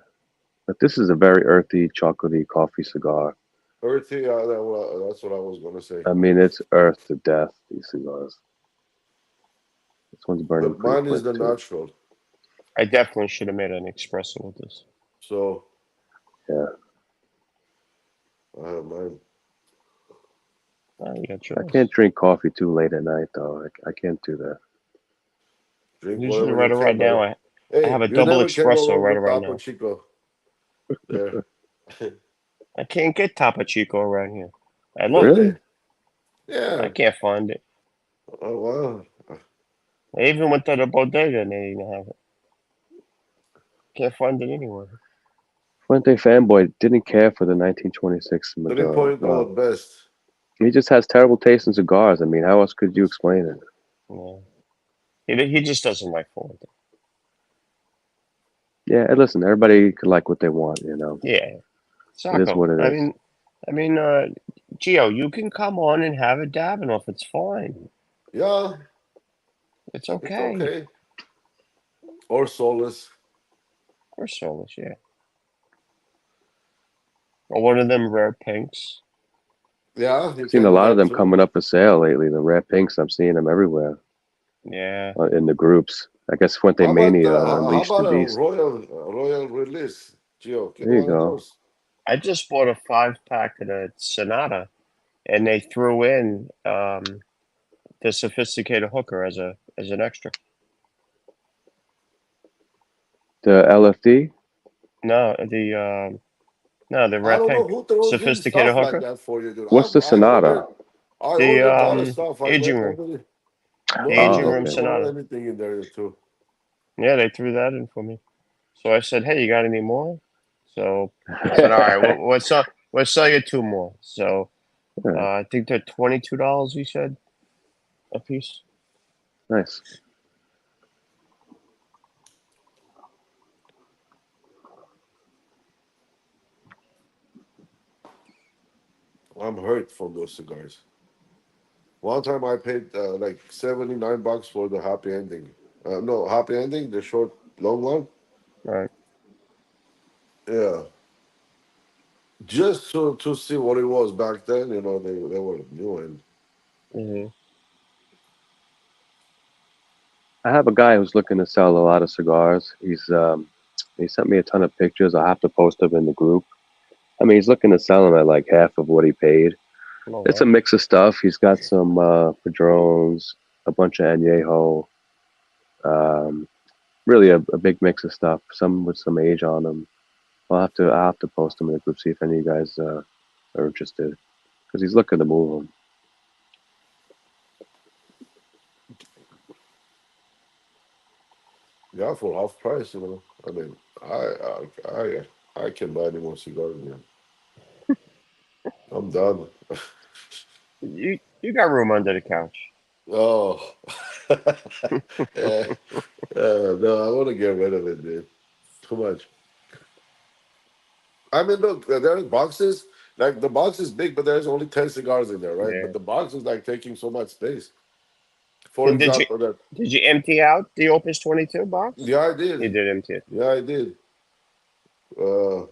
S2: But this is a very earthy, chocolatey coffee cigar.
S1: Earthy, that's what I was going to say.
S2: I mean, it's earth to death, these cigars. This one's burning
S1: But
S2: pretty
S1: mine is
S2: quick,
S1: the
S2: too.
S1: natural.
S3: I definitely should have made an espresso with this.
S1: So,
S2: yeah.
S1: I have mine.
S3: Oh, you got
S2: I
S3: yours.
S2: can't drink coffee too late at night, though. I can't do that.
S1: Drink
S3: Usually
S1: whatever you
S3: right
S1: can,
S3: now,
S1: buddy.
S3: I
S1: Hey,
S3: have a
S1: you
S3: double
S1: never can go
S3: espresso
S1: wrong
S3: right
S1: with
S3: around
S1: Topo
S3: now.
S1: Chico. There.
S3: I can't get Topo Chico around here. I look.
S2: Really?
S1: Yeah.
S3: I can't find it.
S1: Oh, wow.
S3: I even went to the bodega and they didn't have it. Can't find it anywhere.
S2: Fuente fanboy didn't care for the 1926 Maduro.
S1: 3.0
S2: Wow.
S1: at best.
S2: He just has terrible taste in cigars. I mean, how else could you explain it?
S3: Yeah. He just doesn't like Fuente.
S2: Yeah, and listen, everybody could like what they want, you know.
S3: Yeah.
S2: It is what
S3: Sacco.
S2: it is.
S3: Gio, you can come on and have a Davidoff. It's fine.
S1: Yeah,
S3: It's
S1: it's
S3: okay.
S1: okay. Or soulless.
S3: Or soulless, yeah. Or one of them rare pinks.
S1: Yeah, you
S2: I've seen
S1: can
S2: a
S1: do
S2: lot of
S1: that
S2: them
S1: too.
S2: coming up for sale lately. The rare pinks, I'm seeing them everywhere
S3: Yeah.
S2: in the groups. I guess Fuente
S1: How about
S2: Mania
S1: how
S2: unleashed the
S1: about a
S2: beast.
S1: royal release, Gio? Get
S2: There you
S1: one of
S2: go.
S1: those.
S3: I just bought a 5-pack of the Sonata, and they threw in the sophisticated hooker as an extra.
S2: The LFD.
S3: No, the
S1: I
S3: red
S1: don't know
S3: pink
S1: who throws in
S3: sophisticated
S1: stuff like
S3: hooker.
S1: that for you, dude.
S2: What's the Sonata?
S1: I
S3: The
S1: ordered a lot of stuff. I
S3: aging
S1: went
S3: room,
S1: over there.
S3: the
S1: No, they
S3: aging
S2: Oh,
S3: room
S1: don't
S2: okay.
S1: throw
S3: Sonata.
S1: anything in there too.
S3: Yeah, they threw that in for me. So I said, "Hey, you got any more?" So I said, "All right, we'll sell you 2 more." So
S2: All right.
S3: I think they're $22. We said a piece.
S2: Nice.
S1: I'm hurt from those cigars. One time I paid like $79 for the happy ending. No, happy ending, the short, long one.
S3: All right.
S1: Yeah, just to see what it was back then. You know, they were new and
S3: Mm-hmm.
S2: I have a guy who's looking to sell a lot of cigars. He sent me a ton of pictures. I'll have to post them in the group. I mean, he's looking to sell them at like half of what he paid.
S3: Oh
S2: It's a
S3: wow.
S2: mix of stuff. He's got some Padrones, a bunch of Añejo, um, really a big mix of stuff. Some with some age on them. I'll have to post them in the group, see if any of you guys are interested, because he's looking to move them.
S1: yeah, for half price. You know, I mean, I can buy any more cigars. Man. I'm done.
S3: You got room under the couch.
S1: Oh, yeah. No, I want to get rid of it, dude. Too much. I mean, look, there's boxes. Like the box is big, but there's only 10 cigars in there, right?
S3: Yeah.
S1: But the box is like taking so much space. For
S3: And did you
S1: example, that
S3: did you empty out the Opus 22 box?
S1: yeah, I did.
S3: You did empty it.
S1: Yeah, I did. Uh,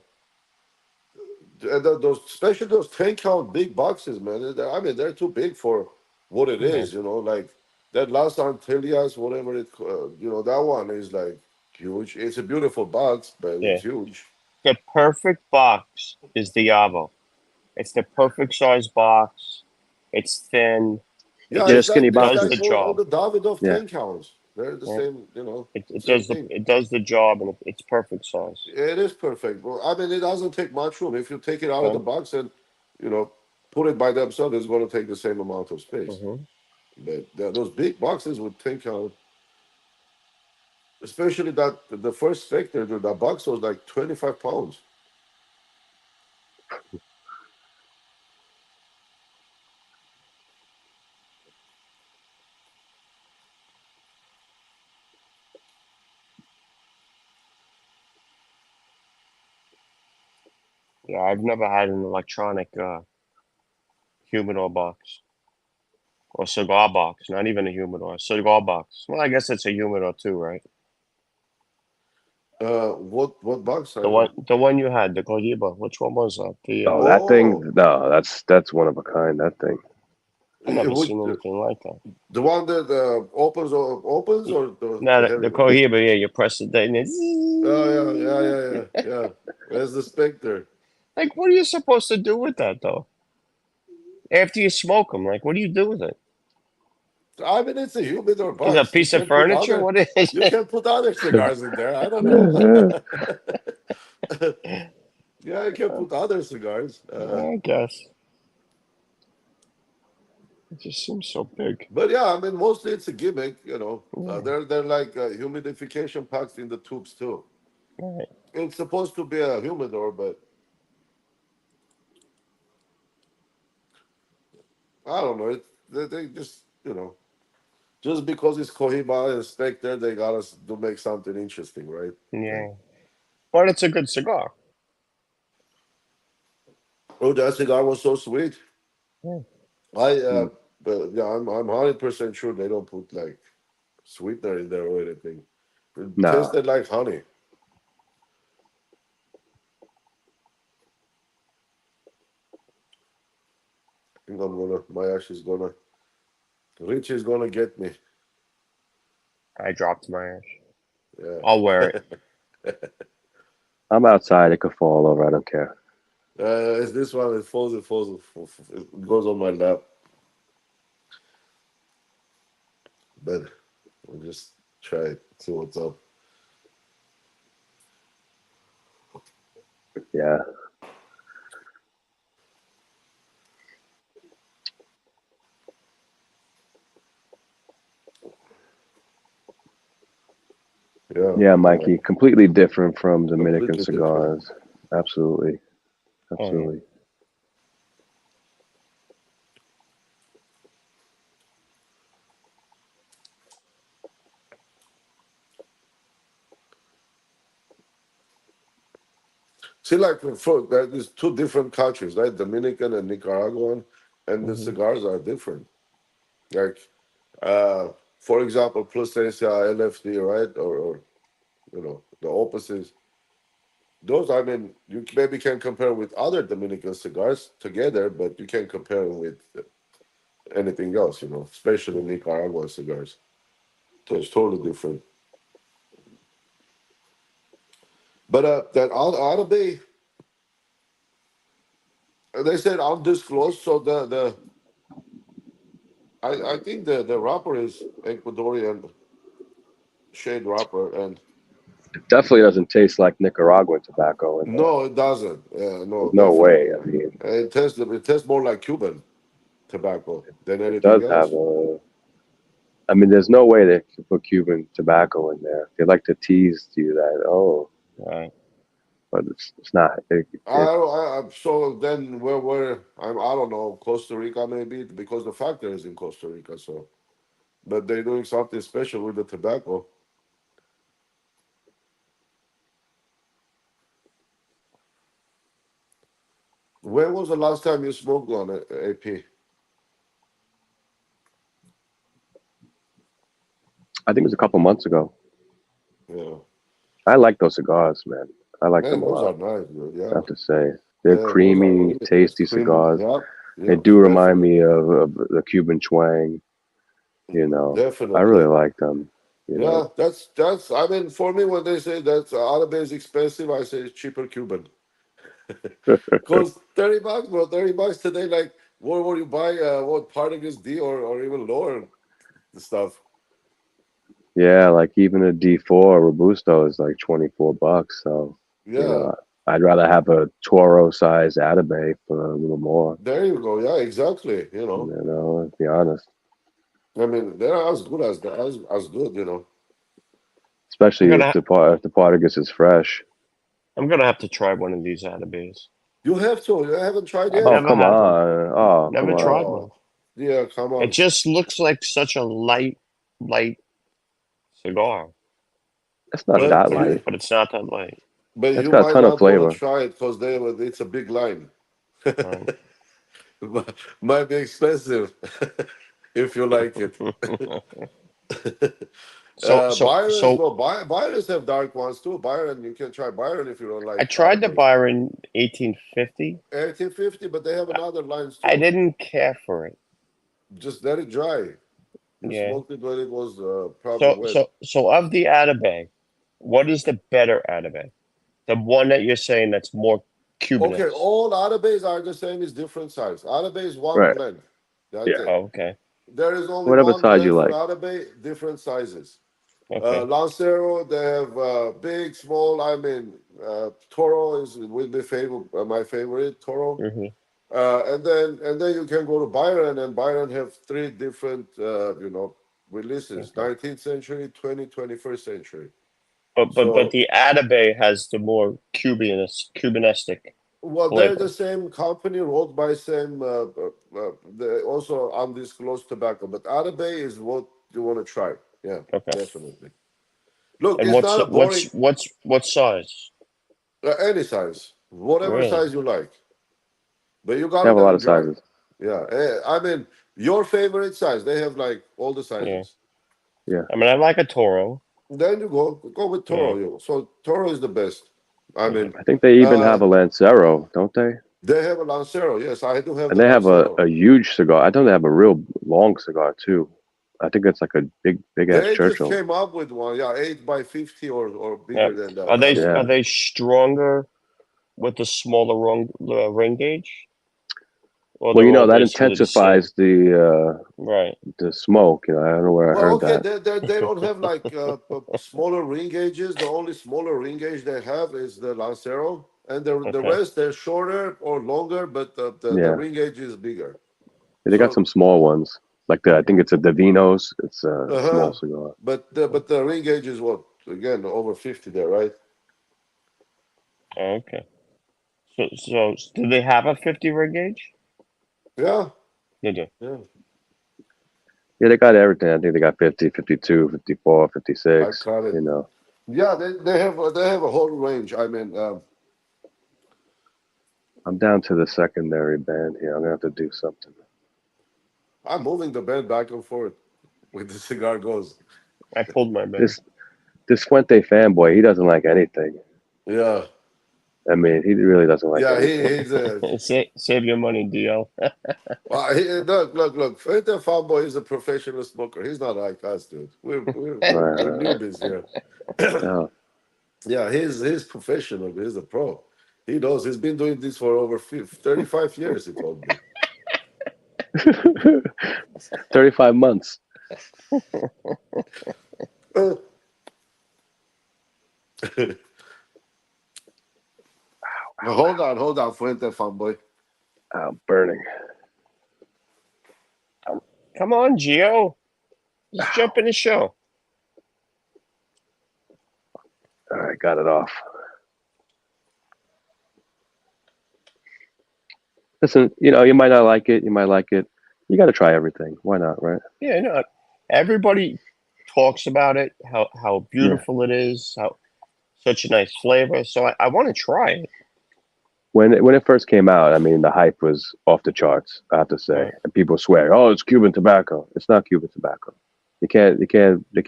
S1: those, especially those 10 count big boxes, man. I mean, they're too big for what it
S3: Yeah.
S1: is. You know, like that last Antillas, whatever it, that one is like huge. It's a beautiful box, but
S3: Yeah.
S1: it's huge.
S3: The perfect box is the Avo. It's the perfect size box. It's thin. It
S1: Yeah,
S2: Yeah,
S3: just
S2: skinny
S3: does
S1: like
S3: the
S2: boxes.
S1: all
S3: job.
S1: the Davidoff
S2: Yeah,
S1: 10 counts. They're the
S3: Right?
S1: same,
S3: It
S1: same
S3: does
S1: thing.
S3: the job, and it's perfect size.
S1: It is perfect. Well, I mean, it doesn't take much room. If you take it out of the
S3: Okay.
S1: box and you know put it by themselves, it's going to take the same amount of space.
S3: Mm-hmm.
S1: But those big boxes would take out, especially that the first Spectre, dude, that box was like 25 pounds.
S3: Yeah, I've never had an electronic humidor box or cigar box. Not even a humidor, a cigar box. Well, I guess it's a humidor too, right?
S1: What box? I
S3: The
S1: don't.
S3: one you had, the Cohiba. Which one was that? The
S2: oh, that thing.
S1: Oh,
S2: No, that's one of a kind. That thing.
S3: I never seen anything like that.
S1: the one that opens or the
S3: No,
S1: heavy
S3: the
S1: one?
S3: Cohiba, yeah, you press it, and it's
S1: Oh yeah. Where's the Spectre?
S3: like, what are you supposed to do with that though? After you smoke them, like, what do you do with it?
S1: I mean, it's a humidor
S3: Is it a
S1: box.
S3: piece of furniture? What is
S1: You
S3: it?
S1: can put other cigars in there. I don't know. Yeah, you can put other cigars.
S3: I guess it just seems so big.
S1: But yeah, I mean, mostly it's a gimmick.
S3: Yeah,
S1: They're like humidification packs in the tubes too.
S3: right.
S1: It's supposed to be a humidor, but I don't know. They just just because it's Cohiba and Spectre, they got us to make something interesting, right? Like,
S3: Yeah, but it's a good cigar.
S1: oh, that cigar was so sweet.
S3: Yeah.
S1: I
S2: Hmm.
S1: but yeah, I'm 100% sure they don't put like sweetener in there or anything. It
S2: Nah,
S1: tasted like honey. think my ash is gonna, Rich is gonna get me.
S3: I dropped my ash.
S1: Yeah.
S3: I'll wear it.
S2: I'm outside. It could fall over. I don't care.
S1: It's this one. It goes on my lap. But we'll just try it. See what's up.
S2: Yeah.
S1: Yeah.
S2: Yeah, Mikey. Completely different from Dominican
S1: Completely different.
S2: cigars. Absolutely.
S3: Oh, yeah.
S2: Absolutely.
S1: See, like there's two different countries, right? Dominican and Nicaraguan, and the
S3: Mhm.
S1: cigars are different. Like, for example, Plasencia, LFD, right? Or the opposites. Those, I mean, you maybe can compare with other Dominican cigars together, but you can't compare them with anything else, especially Nicaraguan cigars. So it's totally different. But that Adobe, they said undisclosed, so I think the wrapper is Ecuadorian shade wrapper, and
S2: It definitely doesn't taste like Nicaraguan tobacco in there.
S1: no, it doesn't. Yeah, no,
S2: There's no way.
S1: definitely.
S2: I mean,
S1: It tastes more like Cuban tobacco than
S2: it
S1: anything
S2: does have
S1: else.
S2: a. I mean, there's no way they could put Cuban tobacco in there. They like to tease you that, oh,
S3: Right.
S2: but it's not.
S1: So then I don't know, Costa Rica maybe, because the factory is in Costa Rica. So, but they're doing something special with the tobacco. When was the last time you smoked on AP?
S2: I think it was a couple months ago.
S1: Yeah,
S2: I like those cigars, man. I like
S1: man,
S2: them a
S1: those
S2: lot.
S1: are nice, dude.
S2: I
S1: Yeah,
S2: have to say, they're
S1: yeah, those are
S2: creamy,
S1: really nice.
S2: tasty
S1: Creamy.
S2: cigars.
S1: Yeah,
S2: They
S1: yeah,
S2: do remind
S1: definitely,
S2: me of the Cuban twang. I really
S1: definitely.
S2: like them. You
S1: Yeah,
S2: know,
S1: that's. I mean, for me, when they say that Arabe is expensive, I say it's cheaper Cuban. Because $30, bro, $30 today. Like, what would you buy? What Partagas D or even lower the stuff?
S2: yeah, like even a D4 Robusto is like $24. So, you
S1: Yeah,
S2: know, I'd rather have a Toro size Atabay for a little more.
S1: there you go. Yeah, exactly.
S2: To be honest,
S1: I mean, they're as good as good.
S3: I'm
S2: especially
S3: gonna
S2: if the Partagas is fresh.
S3: I'm gonna have to try one of these Adabies.
S1: You have to. You haven't tried
S3: I've
S1: yet.
S2: Oh,
S3: never
S2: come
S3: had one.
S2: on. Oh, come
S3: Never
S2: on.
S3: tried one.
S1: Oh, yeah. Come
S3: It
S1: on.
S3: just looks like such a light cigar,
S2: It's not
S1: But
S2: that
S1: you,
S2: light.
S3: but it's not that light.
S1: but
S2: It's
S1: you
S2: got a
S1: might
S2: ton of
S1: not want to
S2: flavor.
S1: try it because it's a big line.
S3: Right.
S1: Might be expensive if you like it.
S3: so so
S1: Byron's
S3: so
S1: no Byron's have dark ones too. Byron, you can try Byron if you don't
S3: I
S1: like
S3: tried the
S1: Atabay.
S3: Byron 1850.
S1: 1850, but they have another lines
S3: I
S1: too.
S3: didn't care for it.
S1: Just let it dry. You
S3: Yeah.
S1: smoked it when it was probably
S3: So
S1: wet.
S3: so so of the Atabay, what is the better Atabay? The one that you're saying that's more
S1: Okay,
S3: Cubanist.
S1: all Atabays are the same. Is different size. Atabay is one
S2: Right.
S1: blend. That's
S2: Yeah.
S1: it.
S3: Oh, okay.
S1: There is only
S2: Whatever
S1: one
S2: size you
S1: blend for
S2: like.
S1: Atabay, different sizes.
S3: Okay.
S1: Lancero, they have big, small. I mean, Toro will be my favorite Toro.
S3: Hmm.
S1: And then you can go to Byron, and Byron have three different releases:
S3: Okay.
S1: 19th century, 21st century.
S3: But
S1: So,
S3: the Atabay has the more Cubanistic
S1: well, they're the
S3: flavor.
S1: same company, rolled by same. They also undisclosed tobacco, but Atabey is what you want to try. Yeah,
S3: Okay.
S1: definitely. Look,
S3: And
S1: it's not a boring
S3: what size?
S1: any size, whatever
S3: Really?
S1: size you like, but you
S2: They
S1: gotta
S2: have a
S1: let
S2: lot
S1: it
S2: of
S1: dry.
S2: sizes.
S1: Yeah, I mean your favorite size. They have like all the
S3: Yeah.
S1: sizes.
S2: Yeah.
S3: I mean, I like a Toro.
S1: Then you go with
S3: Yeah.
S1: Toro. So Toro is the best. I
S3: Yeah.
S1: mean,
S2: I think they even have
S1: uh,
S2: a Lancero, don't they?
S1: They have a Lancero. Yes, I do have
S2: And
S1: the
S2: they have
S1: Lancero.
S2: a huge cigar. I think they have a real long cigar too. I think it's like a big ass
S1: They just
S2: Churchill.
S1: came up with one. Yeah, 8 by 50 or
S3: Yeah.
S1: bigger than that.
S3: Are they
S2: Yeah.
S3: are they stronger with the smaller ring gauge, or
S2: Well,
S3: they're
S2: you know
S3: all
S2: that
S3: basically the same?
S2: intensifies
S3: Right.
S2: the smoke. You know, I don't know where I
S1: Well,
S2: heard
S1: okay,
S2: that.
S1: they don't have like smaller ring gauges. The only smaller ring gauge they have is the Lancero, and the
S3: Okay.
S1: rest they're shorter or longer, but the
S2: Yeah,
S1: ring gauge is bigger.
S2: they got
S1: So,
S2: some small ones. Like I think it's a Davino's. It's a small
S1: uh-huh.
S2: cigar.
S1: But the ring gauge is what, again, over 50 there, right?
S3: Okay. So do they have a 50 ring gauge?
S1: Yeah,
S3: They do.
S1: yeah.
S2: Yeah, they got everything. I think they got 50, 52, 54,
S1: I
S2: 56.
S1: caught it.
S2: You know,
S1: Yeah, they have a whole range. I mean,
S2: I'm down to the secondary band here. I'm gonna have to do something.
S1: I'm moving the band back and forth with the cigar goes.
S3: I pulled my band.
S2: This Fuente fanboy, he doesn't like anything.
S1: Yeah,
S2: I mean, he really doesn't like
S1: yeah.
S2: anything.
S1: He's a
S3: Save your money, DL.
S1: well. Look. Fede Fanboy is a professional smoker. He's not like us, dude. We're
S2: Right.
S1: newbies here.
S2: No.
S1: Yeah, he's professional. He's a pro. He knows. He's been doing this for over 35 years. He told me.
S2: 35 months.
S1: Uh, hold on, Fuente Fanboy.
S2: Burning.
S3: Come on, Gio. Just jump in the show.
S2: All right, got it off. Listen, you know, you might not like it. You might like it. You got to try everything. Why not, right?
S3: Yeah, no. Everybody talks about it, how
S2: Yeah.
S3: beautiful it is, how such a nice flavor. So I want to try it.
S2: When it first came out, I mean, the hype was off the charts. I have to say,
S3: Right.
S2: and people swear, "Oh, it's Cuban tobacco." It's not Cuban tobacco. They can't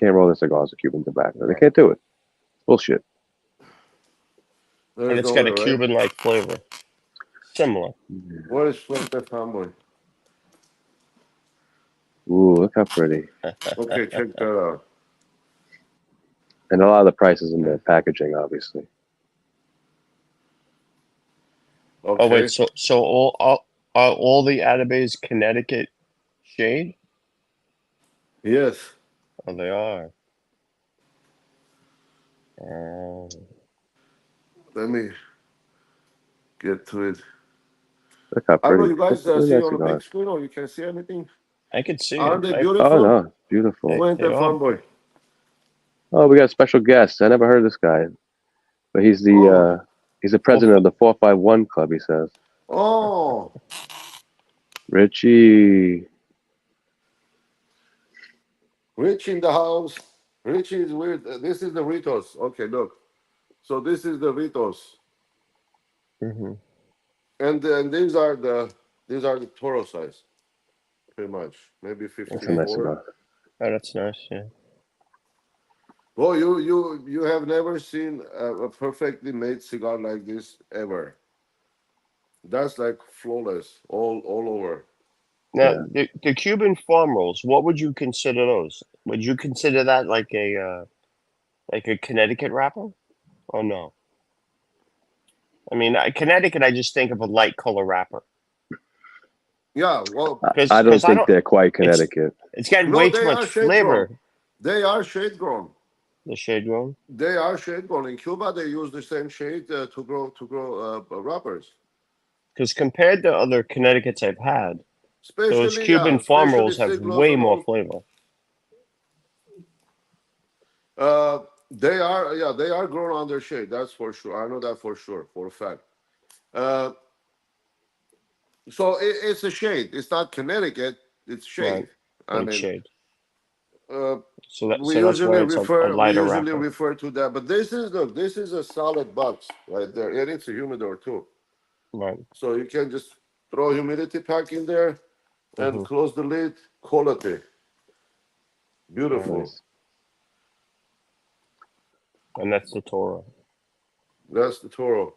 S2: roll their cigars with Cuban tobacco. They can't do it. Bullshit.
S3: And
S1: There's
S3: it's
S1: no
S3: got
S1: way,
S3: a
S1: right?
S3: Cuban-like flavor, similar.
S1: What is Fuente Fanboy?
S2: Ooh, look how pretty.
S1: Okay, check that out.
S2: And a lot of the prices in the packaging, obviously.
S3: Oh wait,
S1: Okay.
S3: so all the Atabe's Connecticut shade?
S1: Yes.
S3: Oh, they are. Um,
S1: Let me get to it.
S2: Look how
S1: I don't know.
S2: pretty.
S1: You
S2: Look,
S1: guys
S2: look at
S1: see
S2: that
S1: it on a big
S2: cigar.
S1: screen, or you can see anything?
S3: I could see
S1: Aren't
S3: it.
S1: they
S2: Oh
S1: beautiful?
S2: no, beautiful.
S1: Fuente
S3: They are.
S1: Fanboy.
S2: Oh, we got a special guest. I never heard of this guy, but
S1: Oh,
S2: he's the
S3: Four,
S2: president of the 451 Club. He says,
S1: oh.
S2: Richie.
S1: Rich in the house. Rich is weird. This is the Ritos. Okay, look. So this is the Ritos,
S3: mm-hmm.
S1: and these are the Toro size, pretty much. Maybe
S2: That's a
S3: Okay.
S2: nice
S1: 54.
S2: cigar.
S3: Oh, that's nice. Yeah.
S1: Well, you have never seen a perfectly made cigar like this ever. That's like flawless, all over.
S3: Now,
S2: Yeah.
S3: the Cuban farm rolls, what would you consider those? Would you consider that like a Connecticut wrapper, or no? I mean, Connecticut, I just think of a light color wrapper
S1: Yeah. Well,
S2: I don't
S3: because I
S2: think
S3: don't.
S2: they're quite
S3: It's
S2: Connecticut.
S3: it's getting
S1: no,
S3: way too
S1: they
S3: much
S1: are shade grown.
S3: flavor.
S1: They are shade grown.
S3: The shade grown.
S1: They are shade grown. In Cuba, they use the same shade to grow wrappers.
S3: Because compared to other Connecticut's I've had, those
S1: Especially,
S3: Cuban
S1: yeah,
S3: farm
S1: especially
S3: rolls have
S1: Siglos
S3: way
S1: and
S3: more
S1: all.
S3: flavor.
S1: They are grown under shade. That's for sure. I know that for sure, for a fact. Uh, so it's a shade. It's not Connecticut. It's
S3: Right.
S1: shade. I
S3: It's
S1: mean,
S3: shade.
S1: uh,
S3: So
S1: we
S3: that's why
S1: usually
S3: it's a
S1: refer we
S3: lighter
S1: usually
S3: wrapper.
S1: refer to that. But this is a solid box right there, and it's a humidor too.
S3: Right.
S1: So you can just throw a humidity pack in there and
S3: Mm-hmm.
S1: close the lid. Quality,
S3: Right.
S1: beautiful.
S2: Nice.
S3: And that's the Toro.
S1: That's the Toro.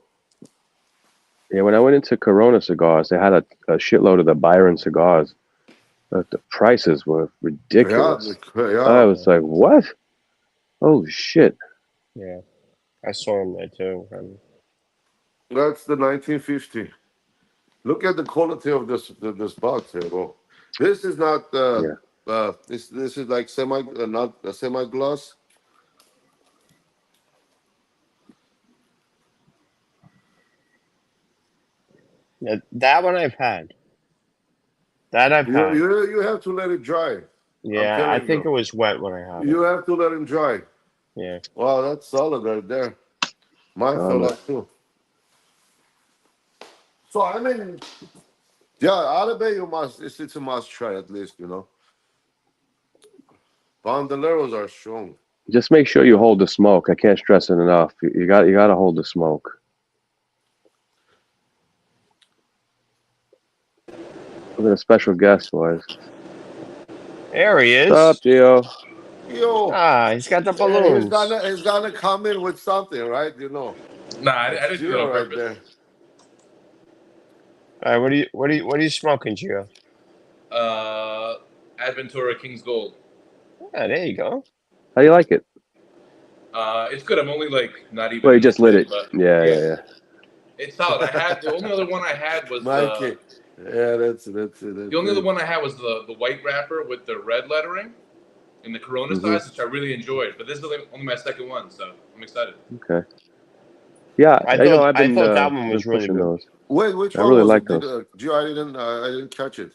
S2: Yeah, when I went into Corona Cigars, they had a shitload of the Byron cigars. But the prices were ridiculous. I
S1: Yeah.
S2: was like, what? Oh, shit.
S3: Yeah, I saw him there too.
S1: That's the 1950. Look at the quality of this box here, bro. This is not
S2: Yeah.
S1: this is like not a semi gloss.
S3: Yeah, that one I've had. That I've had.
S1: You have to let it dry. I'm
S3: Yeah, I
S1: telling
S3: think it
S1: you.
S3: was wet when I had it.
S1: You have to let it dry.
S3: Yeah.
S1: Wow, that's solid right there. Mine
S2: Oh,
S1: fell
S2: no.
S1: off too. So I mean, yeah, Arabe you must. It's a must try at least, you know. Bandoleros are strong.
S2: Just make sure you hold the smoke. I can't stress it enough. You got to hold the smoke. Look at a special guest, boys.
S3: There he is.
S2: What's up, Gio?
S1: Yo,
S3: He's got the
S1: and
S3: balloons.
S1: he's gonna come in with something, right? You know.
S4: Nah, I
S1: That's
S4: didn't do that
S1: Gio
S4: on
S1: right
S4: purpose.
S1: there.
S3: All right, what are you smoking, Gio?
S4: Adventura King's Gold.
S3: Yeah, there you go.
S2: How do you like it?
S4: It's good. I'm only like not even.
S2: Well, you just lit
S4: in,
S2: it.
S4: but
S2: Yeah.
S4: it's solid. I had the only other one I had was
S1: Mikey. Yeah, that's it.
S4: the only other one I had was the white wrapper with the red lettering in the Corona
S2: Mhm.
S4: size, which I really enjoyed. But this is only my second one, so I'm excited.
S2: Okay. Yeah,
S3: I
S2: know.
S3: thought
S2: I've been
S3: that one
S2: been
S3: was really
S2: pushing
S3: good.
S2: those.
S1: Wait, which
S2: I
S1: one
S2: really
S1: was
S2: like
S1: it?
S2: those.
S1: Gio, I didn't catch it.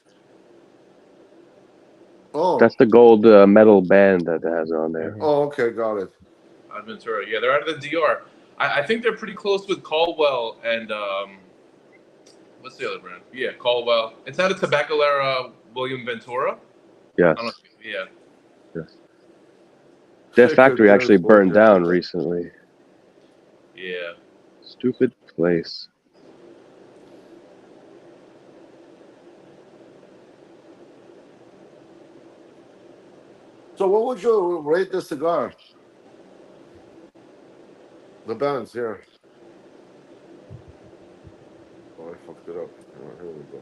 S1: Oh,
S2: That's the gold metal band that it has on there.
S1: oh, okay, got it.
S4: Adventura. Yeah, they're out of the DR. I think they're pretty close with Caldwell and what's the other brand? Yeah, Caldwell. It's out of Tabacalera William Ventura.
S2: Yes.
S4: I don't know. Yeah.
S2: Yes. Their factory
S1: Secretary
S2: actually burned
S1: Fortune.
S2: down recently.
S4: Yeah.
S2: Stupid place.
S1: So, what would you rate the cigar? The bands here. Oh, I fucked it up. Oh, here we go.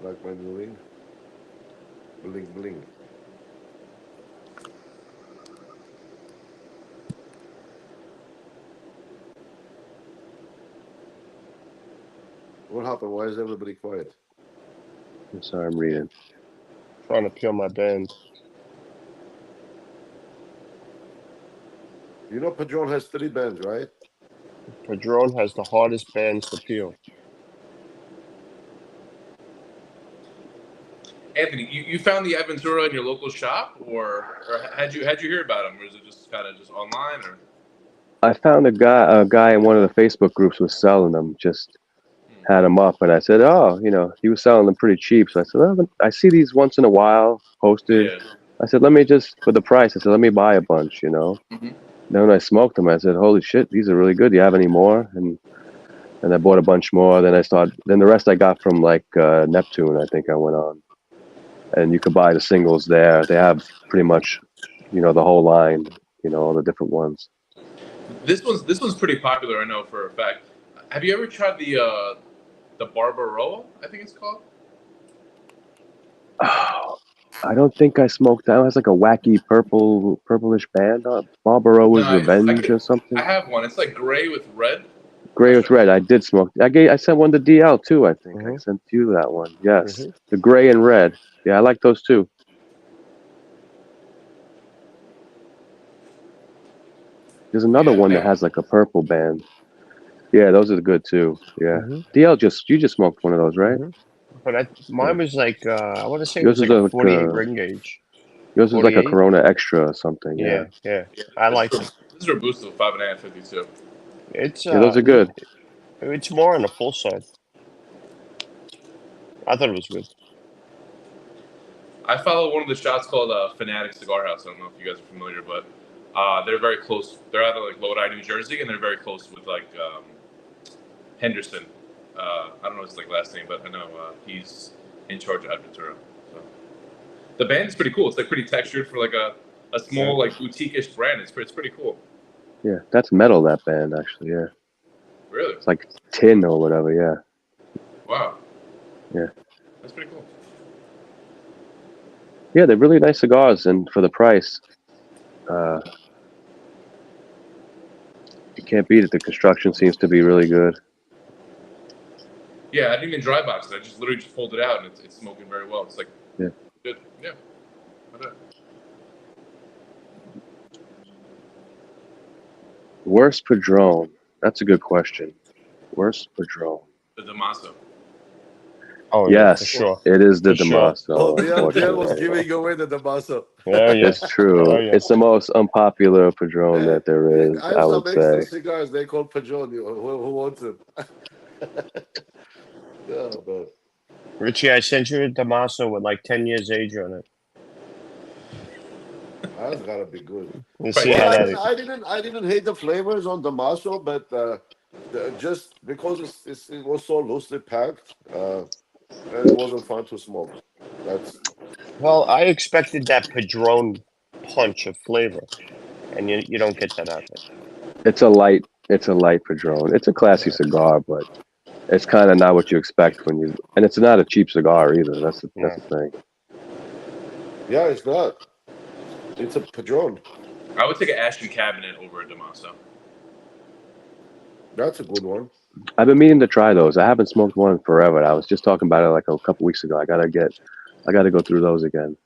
S1: Like my new ring. Bling bling. What happened? Why is everybody quiet?
S2: I'm sorry, I'm reading.
S3: Trying to peel my band.
S1: You know, Padron has 3 bands, right?
S3: Padron has the hardest bands to peel.
S4: Anthony, you found the Adventura in your local shop, or had you hear about them, or is it just kind of just online, or?
S2: I found a guy in one of the Facebook groups was selling them. Just had them up, and I said, "Oh, he was selling them pretty cheap." So I said, "Oh, I see these once in a while posted."
S4: Yeah.
S2: I said, "Let me just for the price." I said, "Let me buy a bunch."
S4: Mhm.
S2: Then when I smoked them, I said, "Holy shit, these are really good. Do you have any more?" And I bought a bunch more. Then the rest I got from like Neptune. I think I went on, and you could buy the singles there. They have pretty much, the whole line. All the different ones.
S4: This one's pretty popular. I know for a fact. Have you ever tried the Barbaroa? I think it's called.
S2: Oh, I don't think I smoked that. It has like a wacky purplish band on Barbaroa's
S4: No,
S2: Revenge or
S4: I
S2: something.
S4: have one. It's like gray with red.
S2: Gray with red. I did smoke. I sent one to DL too. I think I
S3: Mhm.
S2: sent you that one. Yes,
S3: Mhm.
S2: the gray and red. Yeah, I like those too. There's another one that has like a purple band. Yeah, those are good too. Yeah,
S3: Mhm.
S2: DL you just smoked one of those, right?
S3: Mhm. But mine
S2: Yeah.
S3: was like I want to say it
S2: Yours
S3: was
S2: is
S3: like a
S2: like
S3: 48 ring gauge.
S2: yours is like a
S3: 48.
S2: Corona Extra or something. Yeah.
S3: Yeah. I liked it.
S4: This is Robusto 5.5 52.
S3: It's
S2: Yeah, those are good.
S3: it's more on the full side. I thought it was good.
S4: I follow one of the shops called Fanatic Cigar House. I don't know if you guys are familiar, but they're very close. They're out of like Lodi, New Jersey, and they're very close with like Henderson. I don't know his like last name, but I know he's in charge of Adventura. So the band is pretty cool. It's like pretty textured for like a small like boutique-ish brand. It's pretty cool.
S2: Yeah, that's metal. That band actually. Yeah,
S4: Really?
S2: it's like tin or whatever. Yeah.
S4: Wow.
S2: Yeah.
S4: That's pretty cool.
S2: Yeah, they're really nice cigars, and for the price, you can't beat it. The construction seems to be really good.
S4: Yeah, I didn't even dry box it. I just literally just pulled it out, and it's smoking very well. It's like
S2: Yeah.
S4: good. Yeah. Not bad.
S2: Worst Padron. That's a good question. Worst Padron.
S4: The Damaso.
S3: Oh yeah,
S2: Yes,
S3: for sure.
S2: it is the
S3: For sure.
S2: Damaso.
S1: Oh, the was
S2: Unfortunately,
S1: giving away the Damaso.
S3: Yeah, yeah.
S2: it's true.
S3: Oh, yeah.
S2: It's the most unpopular Padron that there is.
S1: I have
S2: I
S1: some
S2: would
S1: extra
S2: say.
S1: cigars. They call Padron. Who wants it? Yeah, but
S3: Richie, I sent you a Damaso with like 10 years age on it.
S1: that's gotta be good.
S3: You see
S4: Right.
S3: how
S1: Well,
S3: that
S1: I didn't hate the flavors on Damaso, but just because it was so loosely packed, and it wasn't fun to smoke. That's
S3: Well, I expected that Padron punch of flavor, and you don't get that out of it.
S2: It's a light. It's a light Padron. It's a classy cigar, but it's kind of not what you expect when you. And it's not a cheap cigar either. That's
S3: No.
S2: the thing.
S1: yeah, it's not. It's a Padron.
S4: I would take an Ashton Cabinet over a Damaso.
S1: That's a good one.
S2: I've been meaning to try those. I haven't smoked one in forever. I was just talking about it like a couple weeks ago. I gotta go through those again.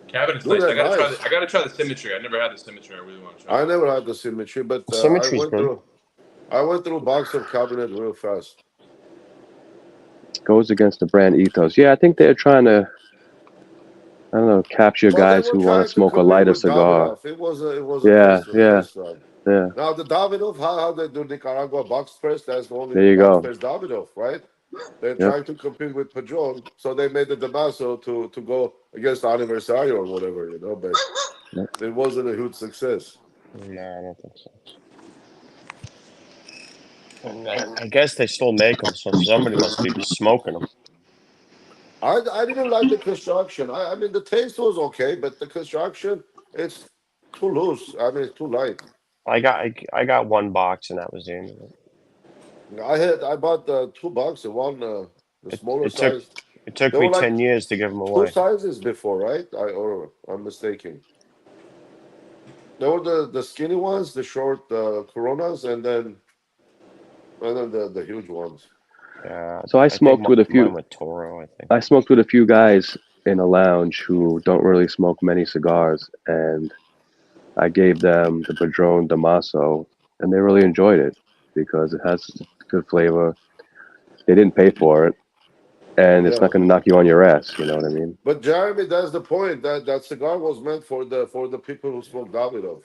S4: Cabinet's
S1: Dude,
S4: nice.
S1: they're nice.
S4: I gotta try the Symmetry. I never had the Symmetry. I really want to try.
S1: I
S4: it.
S1: never had the symmetry, but
S3: The Symmetry's good.
S1: I went through a box of cabinet real fast.
S2: Goes against the brand ethos. Yeah, I think they're trying to. I don't know, capture
S1: Well, they
S2: guys
S1: were
S2: who want
S1: trying
S2: to
S1: to
S2: smoke a
S1: compete
S2: lighter
S1: with
S2: cigar.
S1: Davidoff. It was a
S2: Yeah, yeah,
S1: test run.
S2: yeah.
S1: Now the Davidoff, how they do Nicaragua box press? That's the only
S2: There you
S1: box
S2: go.
S1: press Davidoff, right? They're
S2: Yep.
S1: trying to compete with Padron, so they made the Damaso to go against the Aniversario or whatever, but
S2: Yep.
S1: it wasn't a huge success.
S3: No, I don't think so. And I guess they still make them, so somebody must be smoking them.
S1: I didn't like the construction. I mean the taste was okay, but the construction it's too loose. I mean it's too light.
S3: I got one box, and that was the end of it.
S1: I bought $2 and one the smaller
S3: It took
S1: size.
S3: it took
S1: They
S3: me
S1: were like
S3: 10 years to give them
S1: two
S3: away.
S1: sizes before, right? I'm mistaken. There were the skinny ones, the short Coronas, and then the huge ones.
S3: Yeah.
S2: So I
S3: think
S2: smoked with a few.
S3: mine with Toro, I think.
S2: I smoked with a few guys in a lounge who don't really smoke many cigars, and I gave them the Padron Damaso, and they really enjoyed it because it has good flavor. They didn't pay for it, and it's
S1: Yeah.
S2: not going to knock you on your ass. You know what I mean?
S1: But Jeremy, that's the point. That cigar was meant for the people who smoke Davidoff.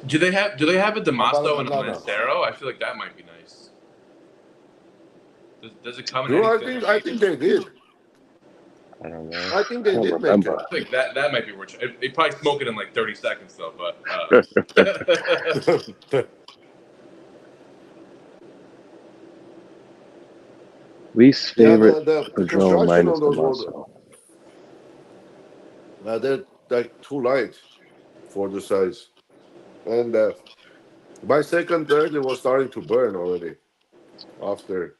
S4: Do they have a Damaso and a
S1: Habana.
S4: Lancero? I feel like that might be nice. Does it come in
S1: No,
S4: anything?
S1: I think they did.
S3: I don't know.
S1: I think they
S2: I don't
S1: did make
S2: remember.
S4: I think that might be worth it. They probably smoke it in like 30 seconds though, but
S1: it.
S2: Least
S1: Yeah,
S2: favorite
S1: the
S2: Padron
S1: construction
S2: minus
S1: on those
S2: Damaso.
S1: they're like too light for the size. And by second, third, it was starting to burn already. After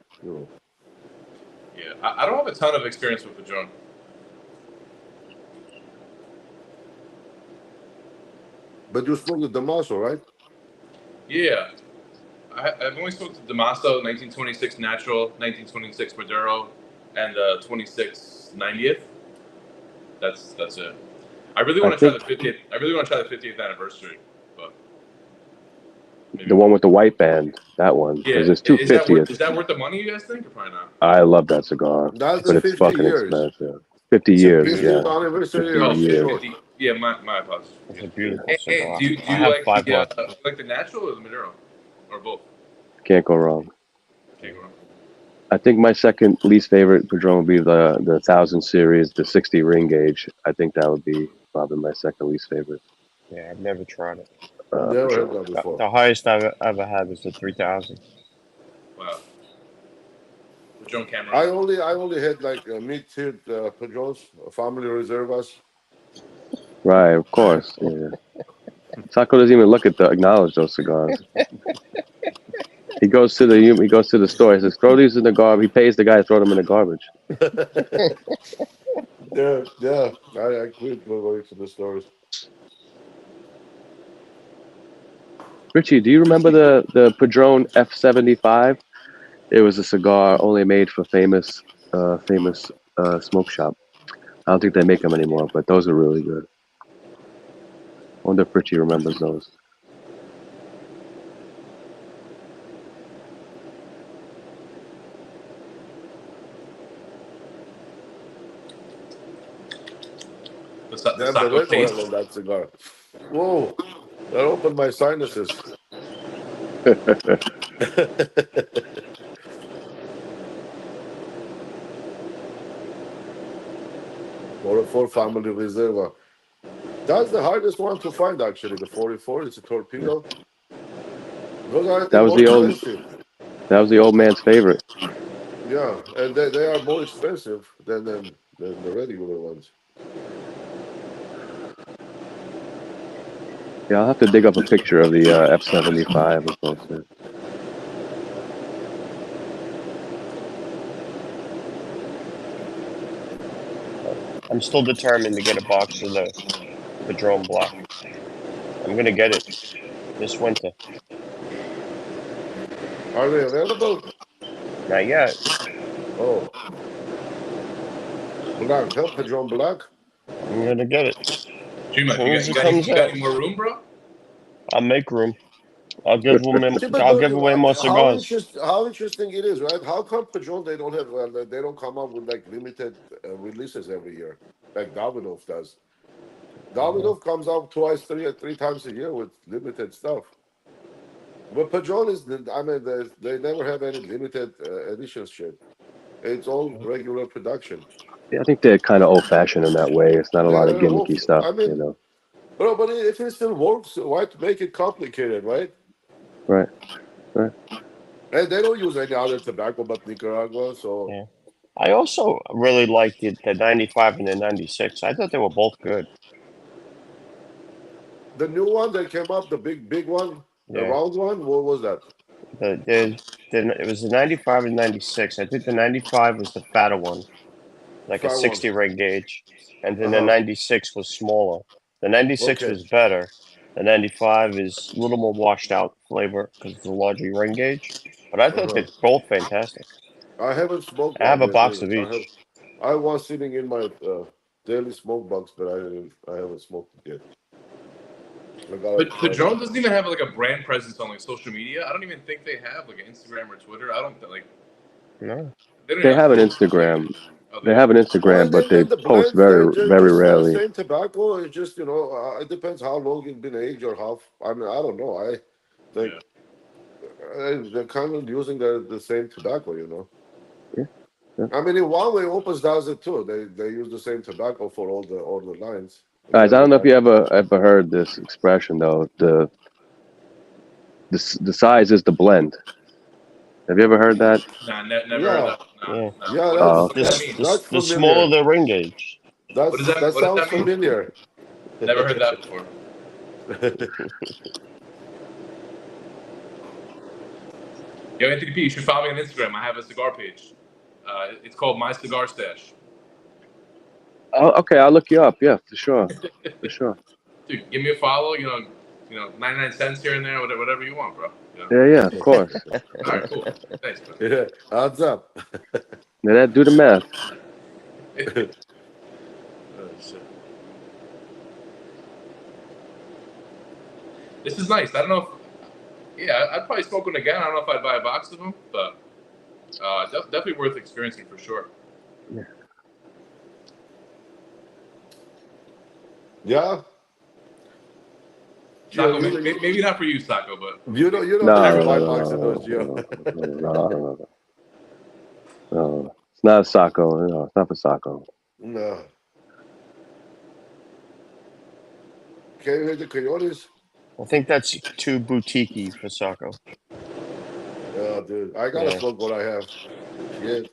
S4: yeah, I don't have a ton of experience with Padron.
S1: But you smoked the Damaso, right?
S4: Yeah, I've only smoked the Damaso, 1926 Natural, 1926 Maduro, and 26 90th. That's it. I really want to try the 50th. I really want to try the 50th anniversary, but maybe
S2: The one with the white band, that one.
S4: yeah,
S2: Because there's two
S4: is that
S2: 50th.
S4: worth the money? You guys think, or probably not?
S2: I love that cigar,
S1: That's
S2: but
S1: the
S2: it's
S1: 50
S2: fucking
S1: years.
S2: expensive. 50
S3: It's a
S2: years,
S1: 50th
S2: yeah.
S1: anniversary
S2: 50
S1: of
S4: Oh,
S2: years.
S1: 50.
S4: Yeah, my apologies.
S3: It's a beautiful
S4: Hey,
S3: cigar.
S4: do you
S3: I have
S4: like
S3: 5 left.
S4: like the natural or the Maduro, or both?
S2: Can't go wrong.
S4: Can't go wrong.
S2: I think my second least favorite Padron would be the 1000 series, the 60 ring gauge. I think that would be probably my second least favorite.
S3: Yeah, I've never tried it.
S1: Never heard
S2: Padron.
S1: that before.
S3: The highest I've ever had was the 3000.
S4: Wow. Padron Cameron.
S1: I only had like mid-tier Padrons, family reservas.
S2: Right, of course. Yeah. Taco doesn't even acknowledge those cigars. He goes to the store. He says, "Throw these in the garbage." He pays the guy to throw them in the garbage.
S1: Yeah. I quit going to the stores.
S2: Richie, do you remember the Padron F75? It was a cigar only made for famous smoke shop. I don't think they make them anymore, but those are really good. I wonder if Richie remembers those.
S4: The
S1: Damn, the
S4: Saco
S1: red oil
S4: taste.
S1: on that cigar. Whoa, that opened my sinuses. For family reserva. That's the hardest one to find, actually. The 44. It's a torpedo. Those are, I
S2: That
S1: think,
S2: was
S1: more expensive.
S2: the old man's favorite.
S1: Yeah, and they are more expensive than the regular ones.
S2: Yeah, I'll have to dig up a picture of the F75 and post it.
S3: I'm still determined to get a box of the Padron Black. I'm gonna get it this winter.
S1: Are they available?
S3: Not yet.
S1: Oh, black, huh? Padron Black?
S3: I'm gonna get it.
S4: Dream,
S3: As soon as it
S4: you
S3: comes
S4: got
S3: out,
S4: any more room, bro?
S3: I'll make room. I'll give them.
S1: See,
S3: I'll give away more cigars.
S1: how interesting it is, right? How come Padron they don't have they don't come up with like limited releases every year like Davidoff does? Davidoff comes out three times a year with limited stuff. But Padron is, I mean, they never have any limited edition shit. It's all regular production.
S2: Yeah, I think they're kind of old fashioned in that way. It's not a lot of
S1: Yeah,
S2: gimmicky stuff,
S1: I
S2: you
S1: mean,
S2: know.
S1: bro, but if it still works, why to make it complicated, right?
S2: Right, right.
S1: And they don't use any other tobacco but Nicaragua, so.
S3: Yeah. I also really liked the 95 and the 96. I thought they were both good.
S1: The new one that came up, the big one, the
S3: Yeah.
S1: round one, what was that?
S3: It was the 95 and 96. I think the 95 was the fatter one, like a
S1: Fat one.
S3: 60 ring gauge, and then the
S1: Uh-huh.
S3: 96 was smaller. The 96
S1: Okay.
S3: was better. The 95 is a little more washed out flavor because it's a larger ring gauge. But I thought
S1: Uh-huh.
S3: they're both fantastic.
S1: I haven't smoked
S3: I have
S1: one
S3: a
S1: yet
S3: box
S1: either.
S3: of each.
S1: I have one sitting in my daily smoke box, but I haven't smoked it yet. I gotta
S4: But
S1: try
S4: Padron
S1: that.
S4: doesn't even have like a brand presence on like social media. I don't even think they have like an Instagram or Twitter. I don't like
S3: No.
S4: they don't
S2: They
S4: even have
S2: have an
S4: social media.
S2: Instagram.
S4: Oh,
S2: They
S4: they
S2: have
S4: do.
S2: an
S1: Well,
S2: Instagram, but they
S1: and the
S2: post
S1: blends,
S2: very,
S1: they're
S2: very
S1: just
S2: rarely.
S1: same tobacco. It's just, it depends how long it's been aged or how. I mean, I don't know. I think
S4: Yeah.
S1: they're kind of using the same tobacco.
S2: Yeah, yeah.
S1: I mean, in one way, Opus does it too. They use the same tobacco for all the lines. And
S2: Guys,
S1: then
S2: I
S1: they
S2: don't know if
S1: have
S2: you ever heard this expression though. The size is the blend. Have you ever heard that?
S4: Nah, never heard
S1: yeah,
S4: that. Nah,
S3: Yeah.
S4: nah.
S1: yeah.
S2: Oh,
S4: What does that
S2: okay.
S4: mean?
S3: The smaller
S1: Familiar.
S3: the ring gauge.
S1: That
S4: What does
S1: sounds
S4: that mean?
S1: familiar.
S4: Never heard that before. Yo, Anthony P, you should follow me on Instagram. I have a cigar page. It's called My Cigar Stash.
S2: Oh, okay, I'll look you up. Yeah, for sure, for sure.
S4: Dude, give me a follow. 99 cents here and there, whatever you want, bro.
S2: Yeah, of course.
S4: All right, cool. Thanks, man.
S1: Yeah, odds up.
S2: Now that do the math.
S4: Oh, shit. This is nice. I don't know if. Yeah, I'd probably smoke one again. I don't know if I'd buy a box of them, but definitely worth experiencing for sure.
S1: Yeah.
S4: Sacco, maybe not for you, Sacco, but
S1: You don't
S2: No,
S1: need to buy
S2: no,
S1: box of those, Gio.
S2: no. It's not a Sacco. No, it's not for Sacco.
S1: No. Can you hear the coyotes?
S3: I think that's too boutiquey for Saco.
S1: Yeah, dude. I gotta
S3: Yeah.
S1: smoke what I have. Shit.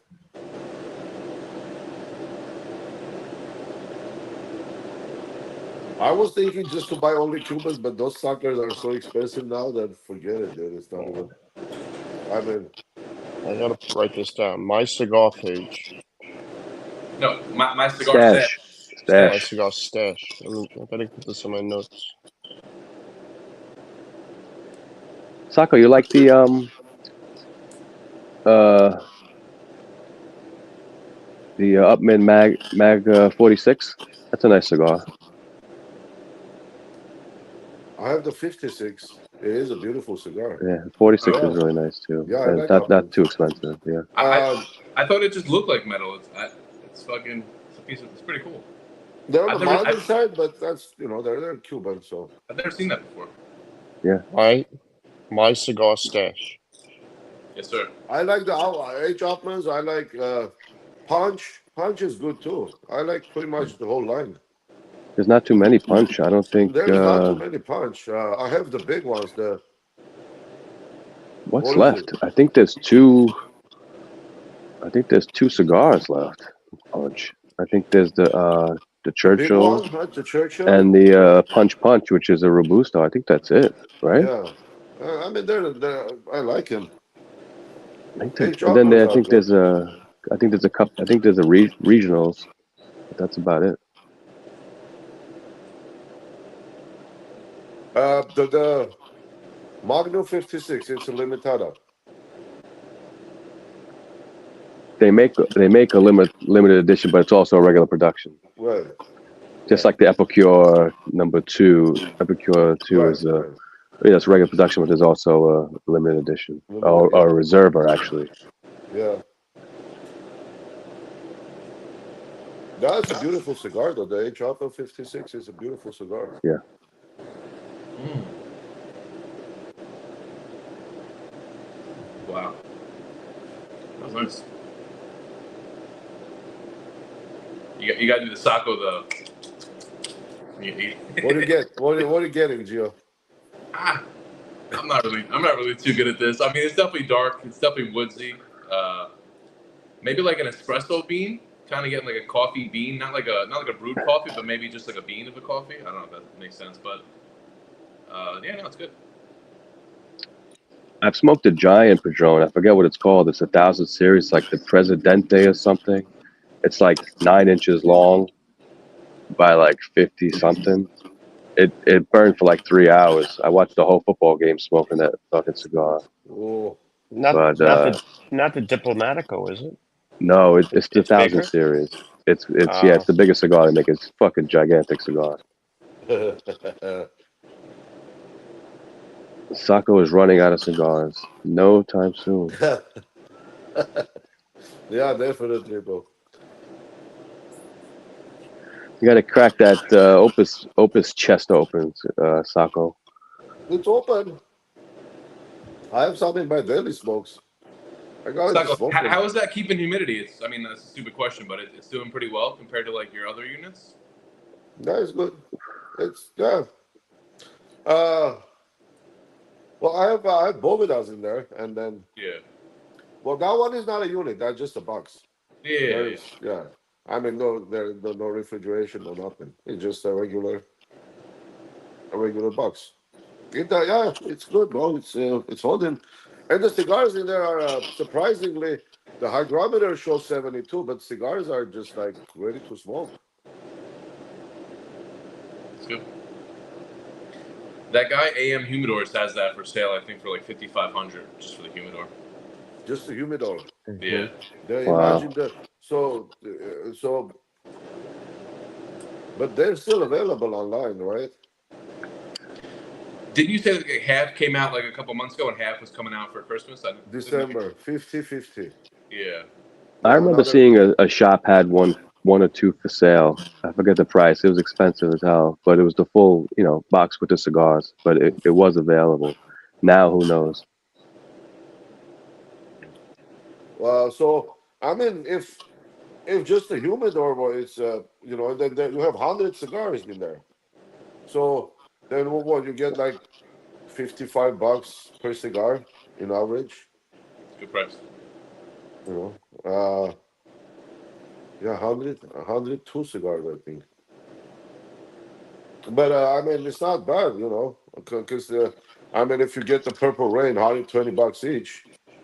S1: I was thinking just to buy only Cubans, but those suckers are so expensive now that forget it, dude. It's not even. I mean,
S3: I gotta write this down. My cigar page.
S4: No, my cigar
S2: Stash.
S3: My
S2: Stash.
S3: cigar stash. I better put this in my notes.
S2: Sako, you like the uh Upman Mag 46? That's a nice cigar.
S1: I have the 56. It is a beautiful cigar.
S2: Yeah, 46 is
S1: Yeah,
S2: really nice too,
S1: yeah, I
S2: and
S1: like
S2: not
S1: Uplands.
S2: too expensive. Yeah.
S1: Um,
S4: I thought it just looked like metal. It's fucking. It's a piece of. It's pretty cool.
S1: they're on the
S4: I've never
S1: milder side, but that's they're Cuban, so
S4: I've never seen that before.
S3: My cigar stash.
S4: Yes, sir.
S1: I like the H. Uplands. I like Punch. Punch is good too. I like pretty much the whole line.
S2: There's not too many punch. I don't think.
S1: There's not too many Punch. I have the big ones.
S2: What's
S1: What is it?
S2: left? I think there's two. I think there's two cigars left. Punch. I think there's the
S1: The big
S2: Churchill
S1: one, right? The Churchill.
S2: and the Punch, which is a Robusto. I think that's it, right?
S1: Yeah. I mean, they're I like him.
S2: I think
S1: H.
S2: and then
S1: Uplands
S2: I
S1: are
S2: think
S1: good.
S2: there's a. I think there's a couple. I think there's a regionals, but that's about it.
S1: The Magnum 56. It's a limitada.
S2: They make a limited edition, but it's also a regular production.
S1: Right.
S2: Just like the Epicure #2. Epicure 2
S1: Right.
S2: is
S1: Right.
S2: it's regular production, but there's also a limited edition or a reserver actually.
S1: Yeah. That's a beautiful cigar, though. The H. Upland 56 is a beautiful cigar.
S2: Yeah.
S4: Wow. That was nice. You got to do the Sako the.
S1: What do you get? What are you getting, Gio?
S4: I'm not really too good at this. I mean, it's definitely dark. It's definitely woodsy. Maybe like an espresso bean. Kind of getting like a coffee bean, not like a brewed coffee, but maybe just like a bean of a coffee. I don't know if that makes sense, but yeah, no, it's good.
S2: I've smoked a giant Padron. I forget what it's called. It's 1,000 series, like the Presidente or something. It's like 9 inches long by like 50 something. It burned for like 3 hours. I watched the whole football game smoking that fucking cigar.
S1: Oh,
S3: Not
S2: But
S3: not the Diplomatico, is it?
S2: no, it's the
S3: It's
S2: 1,000
S3: bigger?
S2: series. It's it's the biggest cigar they make. It's fucking gigantic cigar. Sako is running out of cigars. No time soon.
S1: yeah, definitely, bro.
S2: You got to crack that Opus chest open, Sako.
S1: It's open. I have some in my daily smokes. I got it.
S4: Sako, how is that keeping humidity? I mean, that's a stupid question, but it's doing pretty well compared to like your other units.
S1: That is good. It's yeah. Well, I have Bovedas in there, and then well, that one is not a unit. That's just a box. Yeah. I mean, there's no refrigeration or nothing. It's just a regular box. Yeah, it's good, bro. It's holding, and the cigars in there are surprisingly. The hygrometer shows 72, but cigars are just like ready to smoke.
S4: It's good. That guy AM Humidors has that for sale. I think for like $5,500 just for the humidor.
S1: Just the humidor.
S4: Yeah.
S1: Imagine that. So, but they're still available online, right?
S4: Didn't you say that like half came out like a couple months ago and half was coming out for Christmas?
S1: December 50-50.
S4: Yeah.
S2: I remember seeing a shop had one or two for sale. I forget the price. It was expensive as hell, but it was the full, box with the cigars. But it was available. Now, who knows?
S1: Well, so I mean, if just the humidor, it's then you have 100 cigars in there. So then what you get like $55 per cigar in average.
S4: Good price.
S1: Yeah, 102 cigars, I think. But I mean, it's not bad, you know, because I mean, if you get the Purple Rain, $120 each,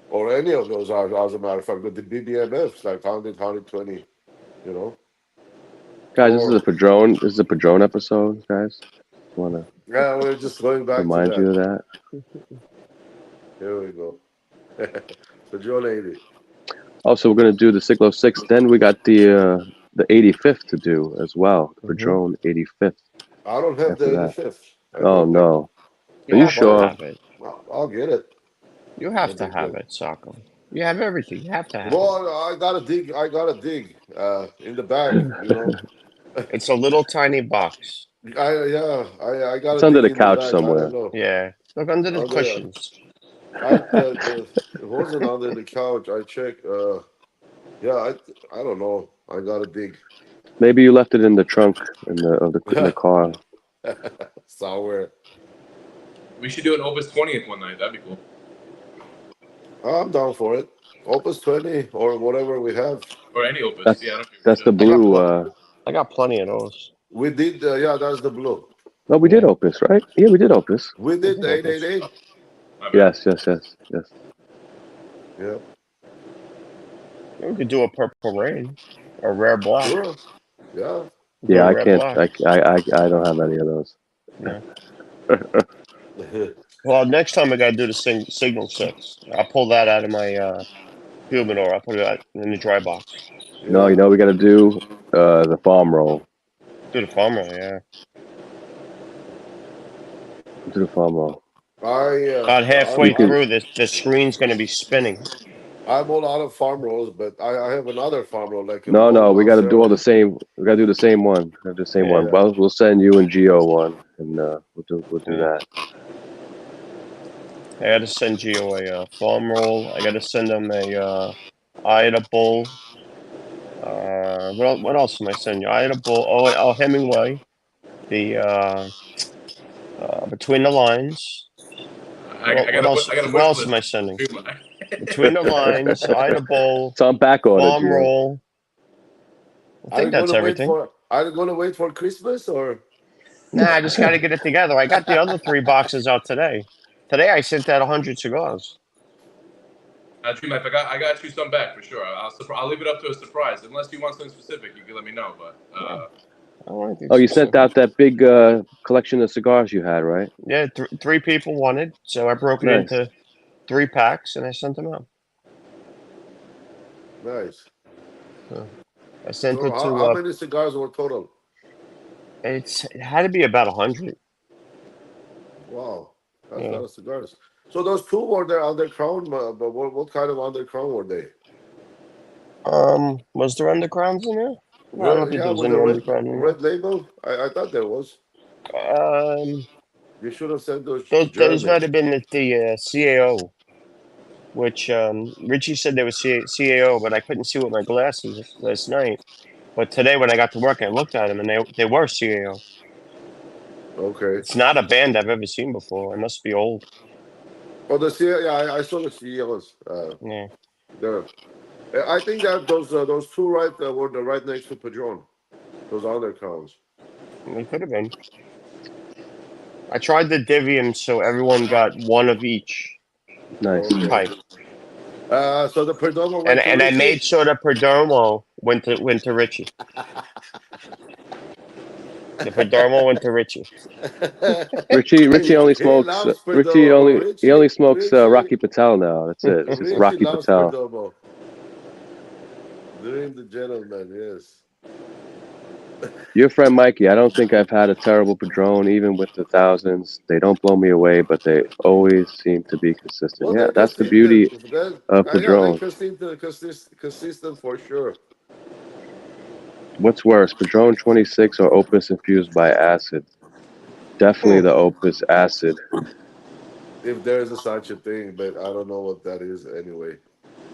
S1: or any of those are, as a matter of fact, but the BBMFs like 120, you know,
S2: Guys, this is a
S1: or
S2: Padron. This is a Padron episode, guys. Just want to
S1: yeah, we're just going back to
S2: remind you
S1: that.
S2: of that.
S1: Here we go. So John 80.
S2: Also, we're gonna do the Siglo 6. Then we got the 85th to do as well. The
S3: Mm-hmm.
S2: Padron 85th.
S1: I don't have
S2: After
S1: the
S2: that.
S1: 85th. I
S2: Oh
S1: don't think.
S2: no.
S3: You
S2: Are you
S3: have to
S2: sure?
S3: have it.
S1: I'll get it.
S3: You have
S1: No
S3: to
S1: big
S3: have
S1: deal.
S3: it, Soccer. You have everything. You have to have it.
S1: Well, I gotta dig. I gotta dig in the back. You know.
S3: It's a little tiny box.
S1: I gotta
S2: It's under
S1: dig
S2: the
S1: in the
S2: couch
S1: back. I
S2: somewhere.
S1: don't know.
S3: Yeah. Look under the
S1: Under,
S3: cushions.
S1: it wasn't under the couch. I checked. Yeah, I don't know. I gotta dig
S2: Maybe you left it in the trunk in the car.
S1: somewhere.
S4: We should do an Opus 20th one night. That'd be cool.
S1: I'm down for it. Opus 20 or whatever we have.
S4: Or any Opus.
S2: That's
S4: Yeah, I don't care.
S2: that's the
S3: I got
S2: blue.
S3: I got plenty of those.
S1: We did. Yeah, that's the blue.
S2: No, we did
S3: Yeah.
S2: Opus, right? Yeah, we did Opus.
S1: We did the
S3: did Opus.
S1: 888.
S4: My bad.
S2: Yes.
S1: Yeah.
S3: We could do a Purple Rain. Or Rare Block.
S1: Sure. Yeah.
S3: Do
S2: Yeah,
S3: a
S2: I
S3: Rare
S2: can't.
S3: Block.
S2: I don't have any of those.
S3: Yeah. Well, next time I gotta do the Signal 6. I'll pull that out of my humidor. I'll put it out in the dry box.
S2: No, you know we got to do the farm roll.
S3: Do the farmer, yeah.
S2: Do the farm roll.
S3: About halfway through, the screen's gonna be spinning.
S1: I'm all out of farm rolls, but I have another farm roll like a
S2: No, we got to do all the
S1: ceremony.
S2: same. We got to do the same one. The same one.
S1: Yeah.
S2: Well, we'll send you and Geo one, and we'll do
S3: Yeah.
S2: that.
S3: I gotta send Gio a farm roll. I gotta send him a Ida Bull. What else am I sending you? Ida Bull. Oh, Hemingway. The Between the Lines. What else am I sending? Between the Lines, Ida Bull,
S2: It's on back order,
S3: farm
S2: Gio.
S3: roll. I think that's everything.
S1: Are you going to wait for Christmas or?
S3: Nah, I just got to get it together. I got the other 3 boxes out today. Today I sent out 100 cigars.
S4: Dream Life, I got you some back for sure. I'll leave it up to a surprise. Unless you want something specific, you can let me know. But
S2: Oh, you sent out that big collection of cigars you had, right?
S3: Yeah, 3 people wanted, so I broke it into 3 packs and I sent them out.
S1: Nice.
S3: I sent it to.
S1: How many cigars were total?
S3: It had to be about 100.
S1: Wow, that's a lot of cigars. So those 2 were there under crown, but what kind of under crown were they?
S3: Was there undercrowns in there? I don't think there was any undercrown in there.
S1: Red label? I thought there was. You should have sent those.
S3: Those might have been at the CAO, which Richie said they were CAO, but I couldn't see with my glasses last night. But today when I got to work, I looked at them and they were CAO.
S1: Okay.
S3: It's not a band I've ever seen before. It must be old.
S1: Oh, the CAO. Yeah, I saw the CAOs.
S3: Yeah.
S1: There. I think that those 2 were the right next to Padron. Those undercrowns.
S3: They could have been. I tried the Divium so everyone got 1 of each.
S2: Nice.
S3: Type.
S1: So the Perdomo went to
S3: and I
S1: Richie?
S3: made sure the Perdomo went to Richie. The Perdomo went to Richie.
S2: Richie only smokes. Richie only smokes Rocky Patel now. That's it. It's just Rocky Patel.
S1: Perdomo. Dream the gentleman, yes.
S2: Your friend Mikey, I don't think I've had a terrible Padron, even with the thousands. They don't blow me away, but they always seem to be consistent.
S1: Well,
S2: yeah, that's the beauty of Padron.
S1: Consistent for sure.
S2: What's worse, Padron 26 or Opus infused by acid? Definitely the Opus acid.
S1: If there's such a thing, but I don't know what that is anyway.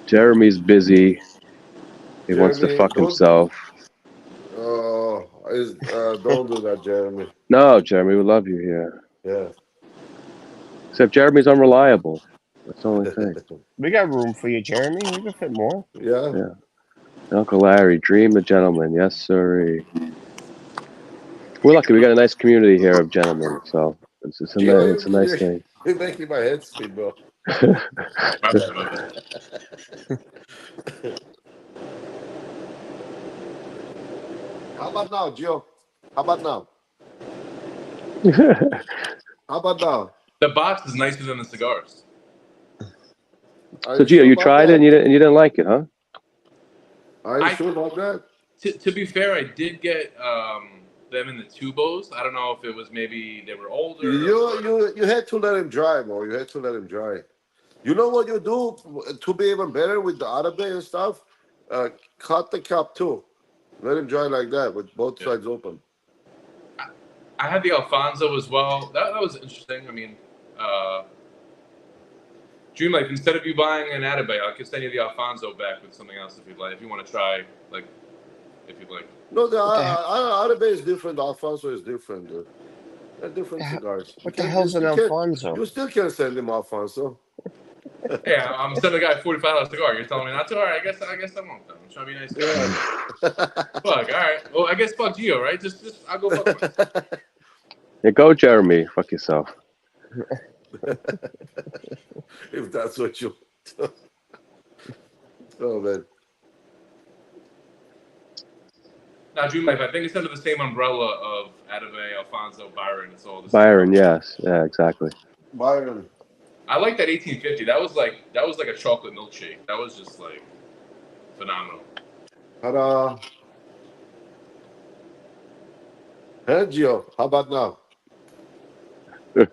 S2: Jeremy's busy. He wants to fuck himself.
S1: Don't do that, Jeremy.
S2: No, Jeremy, we love you here.
S1: Yeah.
S2: Except Jeremy's unreliable. That's the only thing.
S3: We got room for you, Jeremy. We can fit more.
S1: Yeah.
S2: Uncle Larry, dream the gentleman. Yes, sir. We're lucky. We got a nice community here of gentlemen, so it's a
S1: Gio,
S2: nice thing.
S1: you're making my head spin, bro.
S4: My bad, my bad.
S1: How about now, Gio? How about now? How about now?
S4: The box is nicer than the cigars.
S1: Are
S2: So, Gio,
S1: sure
S2: you
S1: about
S2: tried
S1: that?
S2: it and you didn't like it, huh?
S1: Are you
S4: I-
S1: sure about that?
S4: To be fair, I did get them in the tubos. I don't know if it was maybe they were older.
S1: You had to let him dry, bro. You had to let him dry. You know what you do to be even better with the Arabe and stuff? Cut the cap too. Let him dry like that with both sides open.
S4: I had the Alfonso as well. That was interesting. I mean, Dream Life, instead of you buying an Atabe, I could send you the Alfonso back with something else if you'd like. If you want to try, like, if you'd like.
S1: No, the Arabe is different. The Alfonso is different, dude. They're different cigars.
S3: What the hell's an Alfonso?
S1: You still can't send him Alfonso.
S4: Yeah, I'm sending a guy a $45 cigar. You're telling me not to? All right, I guess I won't. Then. I'm trying to be nice.
S1: Yeah.
S4: Fuck. All right. Well, I guess fuck Gio, right? Just I'll go fuck him.
S2: Yeah, go, Jeremy. Fuck yourself.
S1: If that's what you want. Oh, man.
S4: Now, Dream Life, I think it's under the same umbrella of Atave, Alfonso, Byron. It's all the same.
S2: Byron, yes. Yeah, exactly.
S1: Byron.
S4: I like that 1850. That was like a chocolate milkshake. That was just like phenomenal.
S1: Ta-da. Hey, Gio, how about now?
S4: Hey,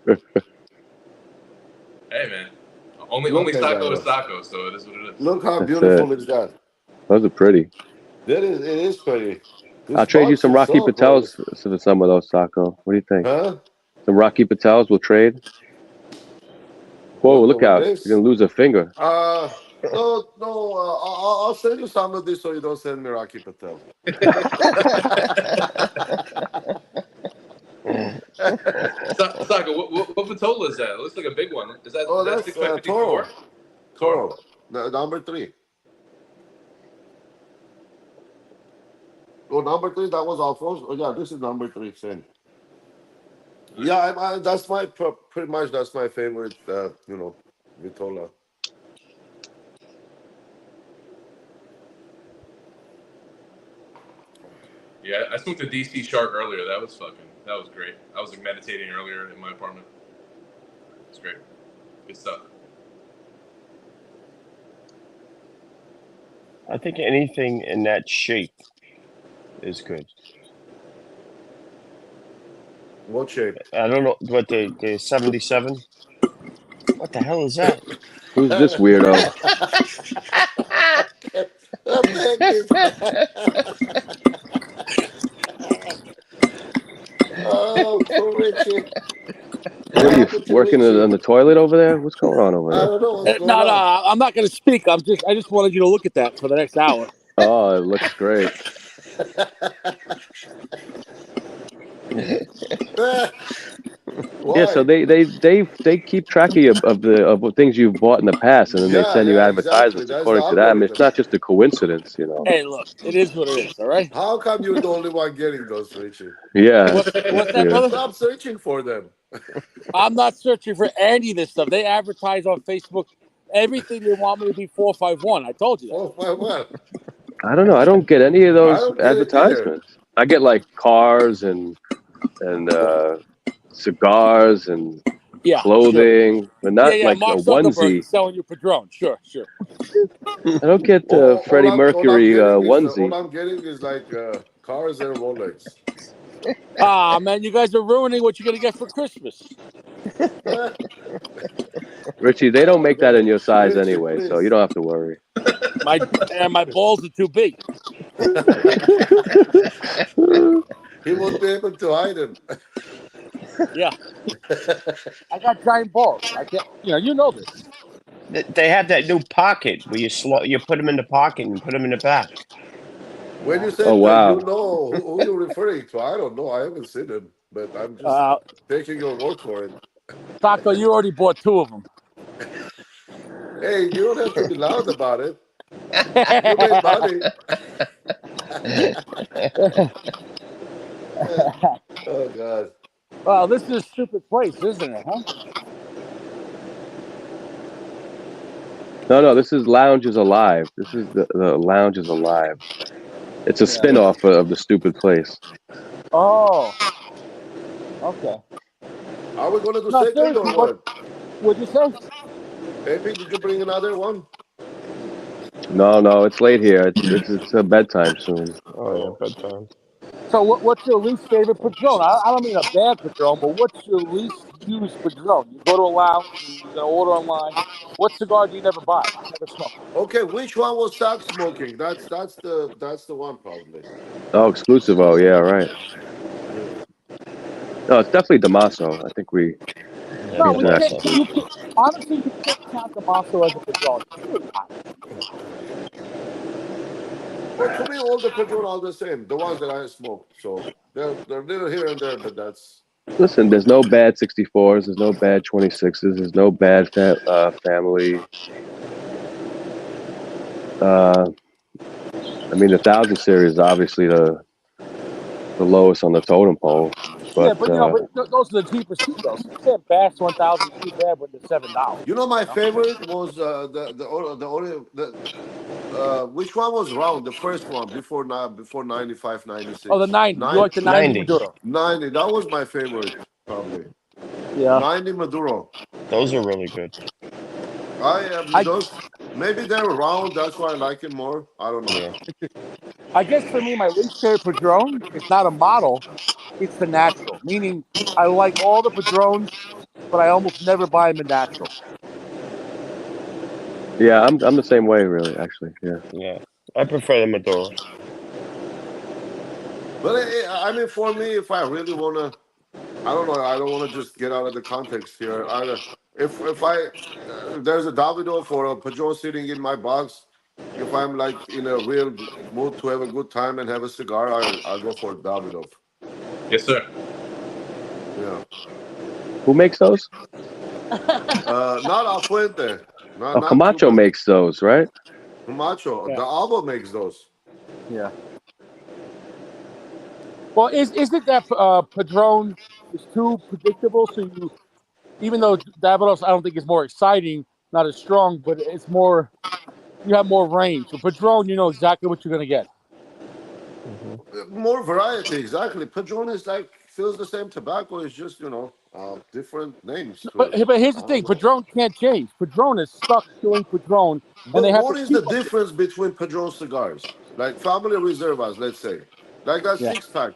S4: man. Only
S1: Look at
S4: Sacco
S1: that.
S4: is Sacco, so it is what it is.
S1: Look how
S2: That's
S1: beautiful
S2: it.
S1: is that.
S2: Those are pretty.
S1: It is pretty. This
S2: I'll trade you
S1: box
S2: some
S1: is
S2: Rocky
S1: so
S2: Patels
S1: gorgeous.
S2: for some of those, Sacco. What do you think?
S1: Huh?
S2: Some Rocky Patels we'll trade? Whoa, look out. You're going to lose a finger.
S1: No. I'll send you some of this so you don't send me Rocky Patel.
S4: Sacco, what Patola is that? It looks like a big one. Is that,
S1: Oh,
S4: is that
S1: that's
S4: 6554?
S1: Toro. Number 3. Oh, number 3, that was Alfonso. Oh, yeah, this is number 3, Sin. Yeah, that's my pretty much that's my favorite. Vitola.
S4: Yeah, I smoked a DC Shark earlier. That was great. I was like meditating earlier in my apartment. It's great. Good stuff.
S3: I think anything in that shape is good.
S1: What shape?
S3: I don't know what the 77. What the hell is that?
S2: Who's this weirdo?
S1: Oh, poor Richie.
S2: What are you working on the toilet over there? What's going on over
S1: I
S2: there?
S1: don't know what's going
S5: No,
S1: on.
S5: I'm not going to speak. I just wanted you to look at that for the next hour.
S2: Oh, it looks great.
S1: Why?
S2: Yeah, so they keep track of the things you've bought in the past, and then they send you advertisements
S1: exactly.
S2: according
S1: That's
S2: to
S1: the
S2: that. I mean, it's
S1: algorithm.
S2: not just a coincidence, you know.
S5: Hey, look, it is what it is. All right.
S1: How come you're the only one getting those, Richie?
S2: Yeah.
S5: What's that,
S2: weird.
S5: brother?
S1: Stop searching for them.
S5: I'm not searching for any of this stuff. They advertise on Facebook everything they want me to be 451. I told you that.
S1: Oh, well.
S2: I don't know. I don't get any of
S1: I
S2: those
S1: don't get it either.
S2: advertisements. I get like cars and cigars and
S5: Yeah.
S2: clothing, but not
S5: Yeah.
S2: like
S5: Mark
S2: a
S5: Zuckerberg
S2: onesie.
S5: is selling you Padron. Sure.
S2: I don't get Freddie Mercury onesie.
S1: All I'm getting is like cars and Rolex.
S5: Ah, man, you guys are ruining what you're going to get for Christmas.
S2: Richie, they don't make that in your size
S1: Richie,
S2: anyway, so
S1: please.
S2: you don't have to worry.
S5: My balls are too big.
S1: He won't be able to hide them.
S5: Yeah. I got giant balls. I can't. You know this.
S3: They have that new pocket where you put them in the pocket and put them in the back.
S1: When you said
S2: Oh, wow.
S1: that, you know who you're referring to. I don't know. I haven't seen him, but I'm just taking your word for it.
S5: Taco, you already bought 2 of them.
S1: Hey, you don't have to be loud about it. You made money. Oh God.
S5: Well, this is a stupid place, isn't it, huh?
S2: No, this is Lounge is Alive. This is the Lounge is Alive. It's a
S5: Yeah.
S2: spin-off of the stupid place.
S5: Oh, okay.
S1: Are we gonna do
S5: No,
S1: second or
S5: seriously, what
S1: what?
S5: would you say?
S1: AP, did you bring another one?
S2: No, it's late here. It's a bedtime soon.
S3: Oh yeah, bedtime.
S5: So, what's your least favorite Padron? I don't mean a bad Padron, but what's your least used Padron? You go to a lounge, you're gonna order online. What cigar do you never buy? Never smoke.
S1: Okay, which one was stop smoking? That's the one probably.
S2: Oh, exclusive. Oh, yeah, right.
S1: Yeah.
S2: No, it's definitely Damaso. I think we
S3: Yeah,
S5: No,
S2: came
S5: we
S2: to that
S5: can't.
S3: Damaso.
S2: conclusion.
S5: You can't. Honestly, you can't count the Maso as a Padron. It's really not.
S1: Well, to me, all the Padron are the same. The ones that I smoked, so they're little here and there, but that's
S2: Listen, there's no bad 64s. There's no bad 26s. There's no bad family. Uh, I mean, the 1000 series is obviously the lowest on the totem pole,
S5: Yeah,
S2: but
S5: but those are the cheapest too, though. So you said Bass 1000 is too bad, but they're $7.
S1: you know. My
S5: You know?
S1: favorite was the only the which one was round? The first one before 95,
S5: Oh, the
S1: 96.
S5: 90. You like the 90
S3: 90.
S5: Maduro?
S1: 90. That was my favorite probably.
S5: Yeah.
S1: 90 Maduro.
S3: Those are really good.
S5: I
S1: Those maybe they're round. That's why I like it more. I don't know.
S3: Yeah.
S5: I guess for me, my least favorite Padron is not a model. It's the natural. Meaning, I like all the Padrones, but I almost never buy them in natural.
S2: yeah, I'm the same way, really. Actually, yeah.
S3: Yeah. I prefer the Maduro.
S1: But I mean, for me, if I really wanna, I don't know. I don't want to just get out of the context here. If I there's a Davidoff or a Padron sitting in my box, if I'm like in a real mood to have a good time and have a cigar, I'll go for Davidoff.
S4: Yes, sir.
S1: Yeah.
S2: Who makes those?
S1: Not Alfuente,
S2: Oh,
S1: not
S2: Camacho
S1: Cuban.
S2: makes those, right?
S1: Macho.
S5: Yeah.
S1: The Alba makes those.
S5: Yeah. Well, is it that Padron is too predictable? So you, even though Davidoff, I don't think is more exciting, not as strong, but it's more. You have more range. So Padron, you know exactly what you're gonna get.
S1: More variety, exactly. Padron is like feels the same tobacco. It's just different names to it.
S5: But here's the
S1: I don't
S5: thing:
S1: know.
S5: Padron can't change. Padron is stuck doing Padron, and they
S1: But
S5: have to
S1: what is the
S5: keep up.
S1: difference between Padron cigars, like Family Reservas, let's say, like that
S5: Yeah.
S1: 6-pack?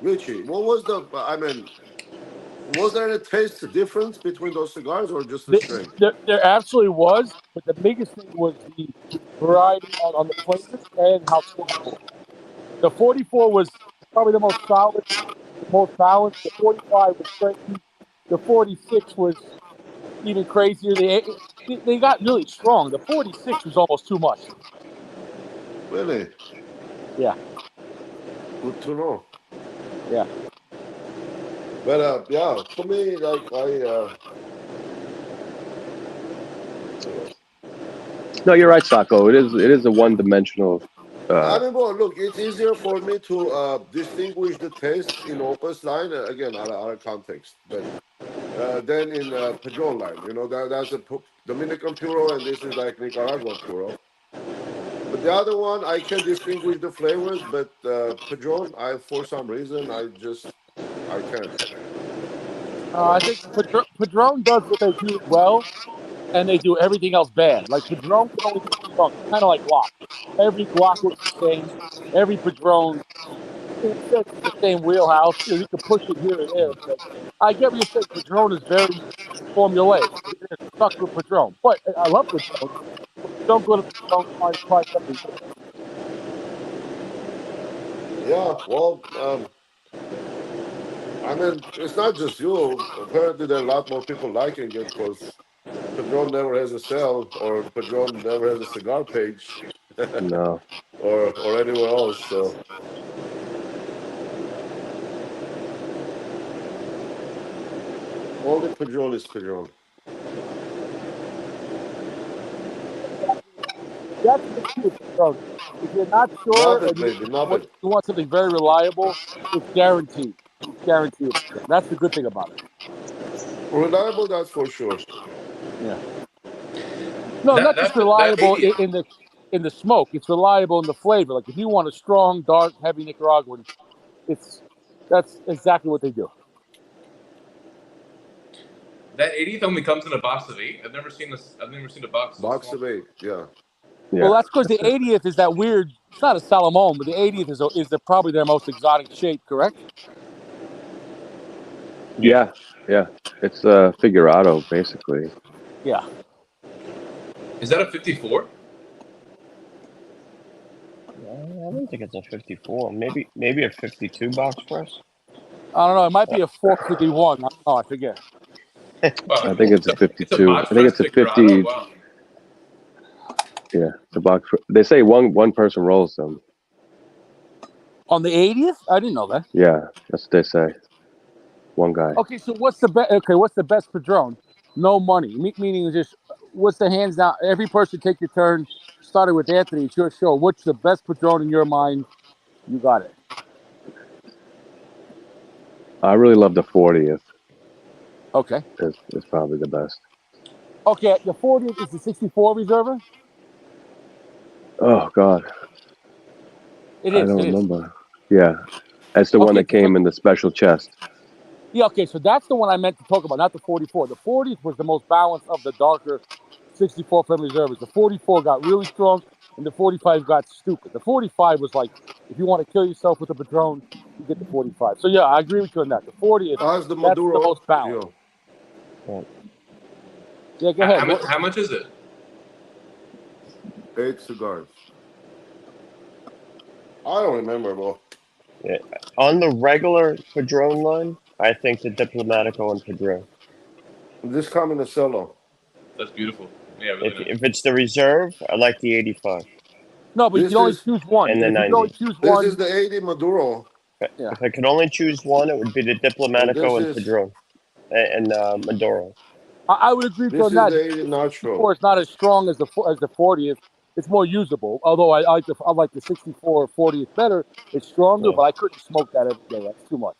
S1: Richie, what was the? I mean, was there a taste difference between those cigars or just the strength?
S5: There absolutely was, but the biggest thing was the variety on the flavors and how strong it was. The 44 was probably the most solid, the most balanced. The 45 was crazy. The 46 was even crazier. They got really strong. The 46 was almost too much.
S1: Really
S5: Yeah,
S1: good to know.
S5: yeah.
S1: But yeah, to me, like anyway.
S2: No, you're right, Sacco. It is a one-dimensional.
S1: I mean, well, look, it's easier for me to distinguish the taste in Opus line again out of context, but then in Padron line, that's a Dominican Puro, and this is like Nicaraguan Puro. But the other one, I can distinguish the flavors, but Padron, for some reason, I can't. I
S5: I
S1: don't know.
S5: think Padron does what they do well, and they do everything else bad. Like Padron can only be strong. It's kind of like Glock. Every Glock looks the same. Every Padron, in a sense, is the same wheelhouse. You can push it here and there, but I get what you're saying. Padron is very formulaic. You're stuck with Padron. But I love Padron. But don't go to Padron try something new.
S1: Yeah, well, I mean, it's not just you. Apparently, there are a lot more people liking it because Padron never has a sale, or Padron never has a cigar page,
S2: No,
S1: or anywhere else. So only Padron is Padron.
S5: That's the key with Padron. If you're not sure
S1: Not
S5: and
S1: it, baby, not it.
S5: you want something very reliable, it's guaranteed. guarantee it. That's the good thing about it.
S1: Reliable, that's for sure.
S5: Yeah. No, not just
S4: that
S5: reliable
S4: 80,
S5: in the smoke. It's reliable in the flavor. Like if you want a strong, dark, heavy Nicaraguan, that's exactly what they do.
S4: that 80th only comes in a box of 8. I've never seen this. I've never seen a box.
S1: Box of 8, yeah.
S5: Well, that's because the 80th is that weird. It's not a Salomon, but the 80th is probably their most exotic shape. Correct?
S2: Yeah. It's a figurado, basically.
S5: Yeah.
S4: Is that a 54?
S3: I don't think it's a 54. Maybe a 52 box press.
S5: I don't know. It might be a 451. I don't know. I forget.
S4: Wow.
S2: I think it's a 52.
S4: It's a box
S2: I think it's a
S4: press figurado?
S2: 50.
S4: Wow.
S2: Yeah, the box. They say one person rolls them.
S5: On the 80th? I didn't know that.
S2: Yeah, that's what they say. One guy.
S5: Okay, so what's the best? Okay, what's the best Padron? No money. Meaning just what's the hands down? Every person take your turn. Started with Anthony. It's your show. What's the best Padron in your mind? You got it.
S2: I really love the 40th.
S5: Okay.
S2: Is probably the best.
S5: Okay, the 40th is the 64 reserver.
S2: Oh God,
S5: It
S2: I
S5: is.
S2: don't
S5: It is.
S2: remember. Yeah, that's the one that came in the special chest.
S5: Yeah. Okay, so that's the one I meant to talk about, not the 44. The 40th was the most balanced of the darker 64 family reservers. The 44 got really strong, and the 45 got stupid. The 45 was like, if you want to kill yourself with a Padron, you get the 45. So yeah, I agree with you on that. The 40th,
S1: As the
S5: that's
S1: Maduro,
S5: the most balanced. Yeah, go ahead.
S4: How much is it?
S1: 8 cigars. I don't remember, bro.
S3: Yeah. On the regular Padron line, I think the Diplomatico and Padron.
S1: This come in a cello.
S4: That's beautiful. Yeah, really nice.
S3: If it's the reserve, I like the 85.
S5: No, but you
S1: This
S5: can only
S1: is-
S5: choose one.
S3: and the
S5: If you can
S3: 90.
S5: only choose
S1: This
S5: one,
S1: is the 80 Maduro.
S5: Yeah.
S3: If I could only choose one, it would be the Diplomatico and
S1: this is-
S3: Padron and Maduro.
S5: I would agree with you
S1: This
S5: on
S1: is
S5: that.
S1: the 80
S5: Or
S1: natural.
S5: it's not as strong as the 40th. It's more usable. Although I like the 64 40th better. It's stronger,
S3: Yeah.
S5: but I couldn't smoke that every day. That's too much.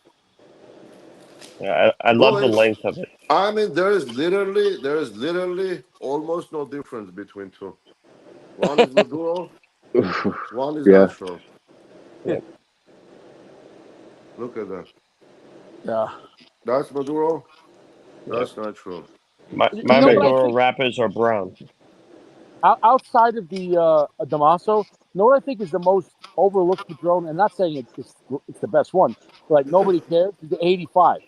S3: Yeah, I love the length of it.
S1: I mean, there is literally almost no difference between two. One is Maduro, one is
S2: Yeah.
S1: natural.
S3: Yeah.
S1: Look at that.
S5: Yeah.
S1: That's Maduro. That's natural.
S3: My
S5: You know what I
S3: Maduro
S5: think?
S3: wrappers are brown.
S5: Outside of the Damaso, you know what I think is the most overlooked Padron? And not saying it's the best one, but like nobody cares. Is the 85.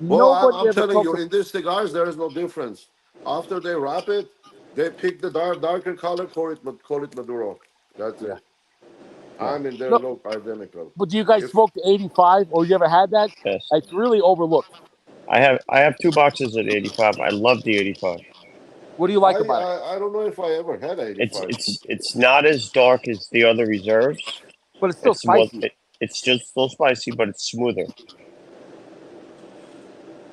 S1: Well,
S5: Nobody
S1: I'm
S5: ever
S1: telling
S5: talks
S1: you,
S5: about.
S1: in these cigars, there is no difference. After they wrap it, they pick the darker color, call it Maduro. That's it. I mean, they
S5: No.
S1: look identical.
S5: But do you guys
S1: If-
S5: smoke the 85, or you ever had that?
S3: Yes.
S5: It's really overlooked.
S3: I have 2 boxes at 85. I love the 85.
S5: What do you like about it?
S1: I don't know if I ever had 85.
S3: It's not as dark as the other reserves.
S5: But it's still spicy.
S3: It's just still spicy, but it's smoother.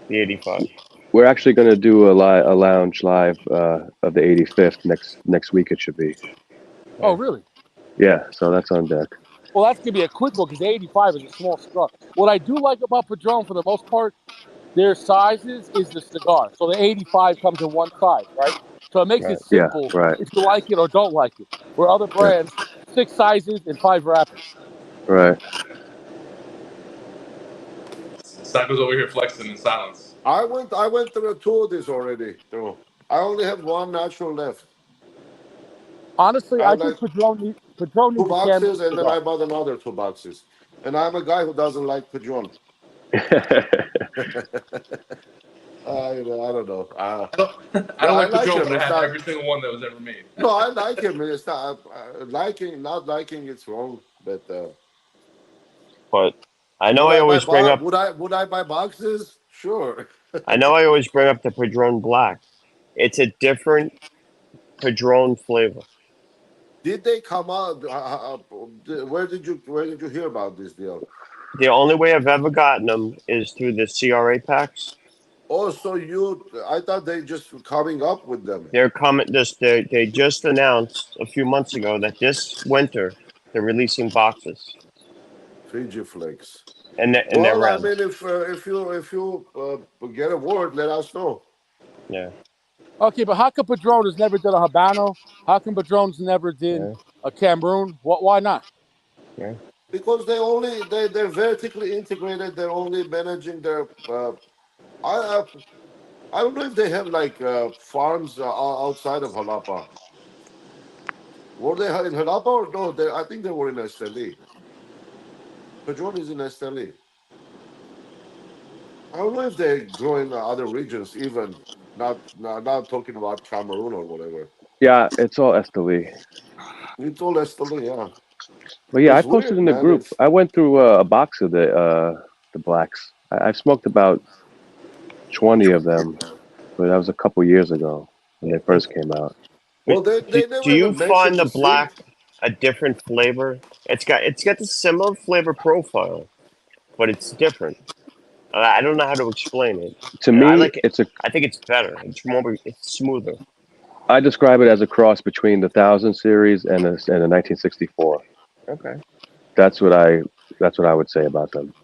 S3: The 85.
S2: We're actually going to do a lounge live of the 85th next week. It should be.
S5: Oh, really?
S2: Yeah, so that's on deck.
S5: Well, that's gonna be a quick one because the 85 is a small cigar. What I do like about Padron, for the most part, their sizes is the cigar. So the 85 comes in one size, right? So it makes it simple
S2: Yeah, right.
S5: if you like it or don't like it. Where other brands, 6 sizes and 5 wrappers.
S2: Right.
S4: Sacco's over here flexing in silence.
S1: I went through 2 of these already. Though I only have 1 natural left.
S5: Honestly,
S1: I
S5: I think Padron needs
S1: 2
S5: a
S1: boxes,
S5: can.
S1: and then I bought another 2 boxes. And I'm a guy who doesn't like Padron. I don't know.
S4: I don't like
S1: like
S4: Padron,
S1: him.
S4: but I
S1: It's
S4: have
S1: not-
S4: every single one that was ever made.
S1: No, I like him. It's not not liking. It's wrong. But
S3: I know I always bring up.
S1: Would I buy boxes? Sure.
S3: I know I always bring up the Padron Black. It's a different Padron flavor.
S1: Did they come out? Where did you hear about this deal?
S3: The only way I've ever gotten them is through the CRA packs.
S1: Oh, so I thought they just were coming up with them.
S3: They're coming. They just announced a few months ago that this winter they're releasing boxes.
S1: Fiji flakes.
S3: and they're
S1: Well, I
S3: round.
S1: mean, if you get a word, let us know.
S3: Yeah,
S5: Okay, but how come Padron has never done a Habano? How come Padron's never did
S3: yeah,
S5: a Cameroon? Why not?
S3: yeah.
S1: Because they're vertically integrated. They're only managing their. I I don't know if they have like farms outside of Jalapa. Were they in Jalapa or no? I think they were in Esteli. Padron is in Esteli. I don't know if they grow in other regions, even not talking about Cameroon or whatever.
S2: Yeah, it's all Esteli.
S1: It's all Esteli, yeah.
S2: But yeah, I
S1: It's
S2: posted
S1: weird,
S2: in the
S1: man.
S2: group.
S1: It's
S2: I went through a box of the blacks. I've smoked about 20 of them, but that was a couple years ago when they first came out.
S3: But
S1: well, they
S3: do
S1: never
S3: you
S1: even mentioned
S3: find the
S1: the seed.
S3: black a different flavor? It's got the similar flavor profile, but it's different. I don't know how to explain it.
S2: To
S3: And I
S2: me,
S3: like it. I think it's better. It's smoother.
S2: I describe it as a cross between the 1000 series and the 1964.
S3: Okay.
S2: That's what I that's what I would say about them.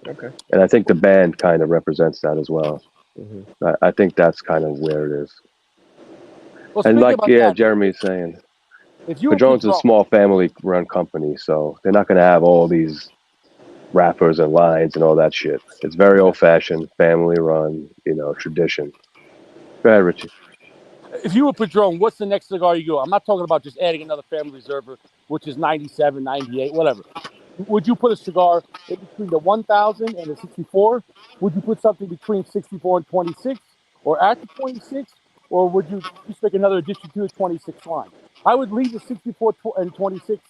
S3: Okay.
S2: And I think the band kind of represents that as well.
S3: Hmm.
S2: I think that's kind of where it is.
S5: Well,
S2: And
S5: speaking
S2: like,
S5: about
S2: yeah,
S5: that,
S2: Jeremy's saying,
S5: if you were
S2: Padron's a
S5: Padron,
S2: small family-run company, so they're not going to have all these rappers and lines and all that shit. It's very
S5: yeah,
S2: old-fashioned, family-run, tradition. Go ahead, Richie.
S5: if you were Padron, what's the next cigar you go? I'm not talking about just adding another family reserver, which is 97, 98, whatever. Would you put a cigar in between the 1000 and the 64? Would you put something between 64 and 26 or at the 26? Or would you just make another addition to the 26 line? I would leave the 64 and 26.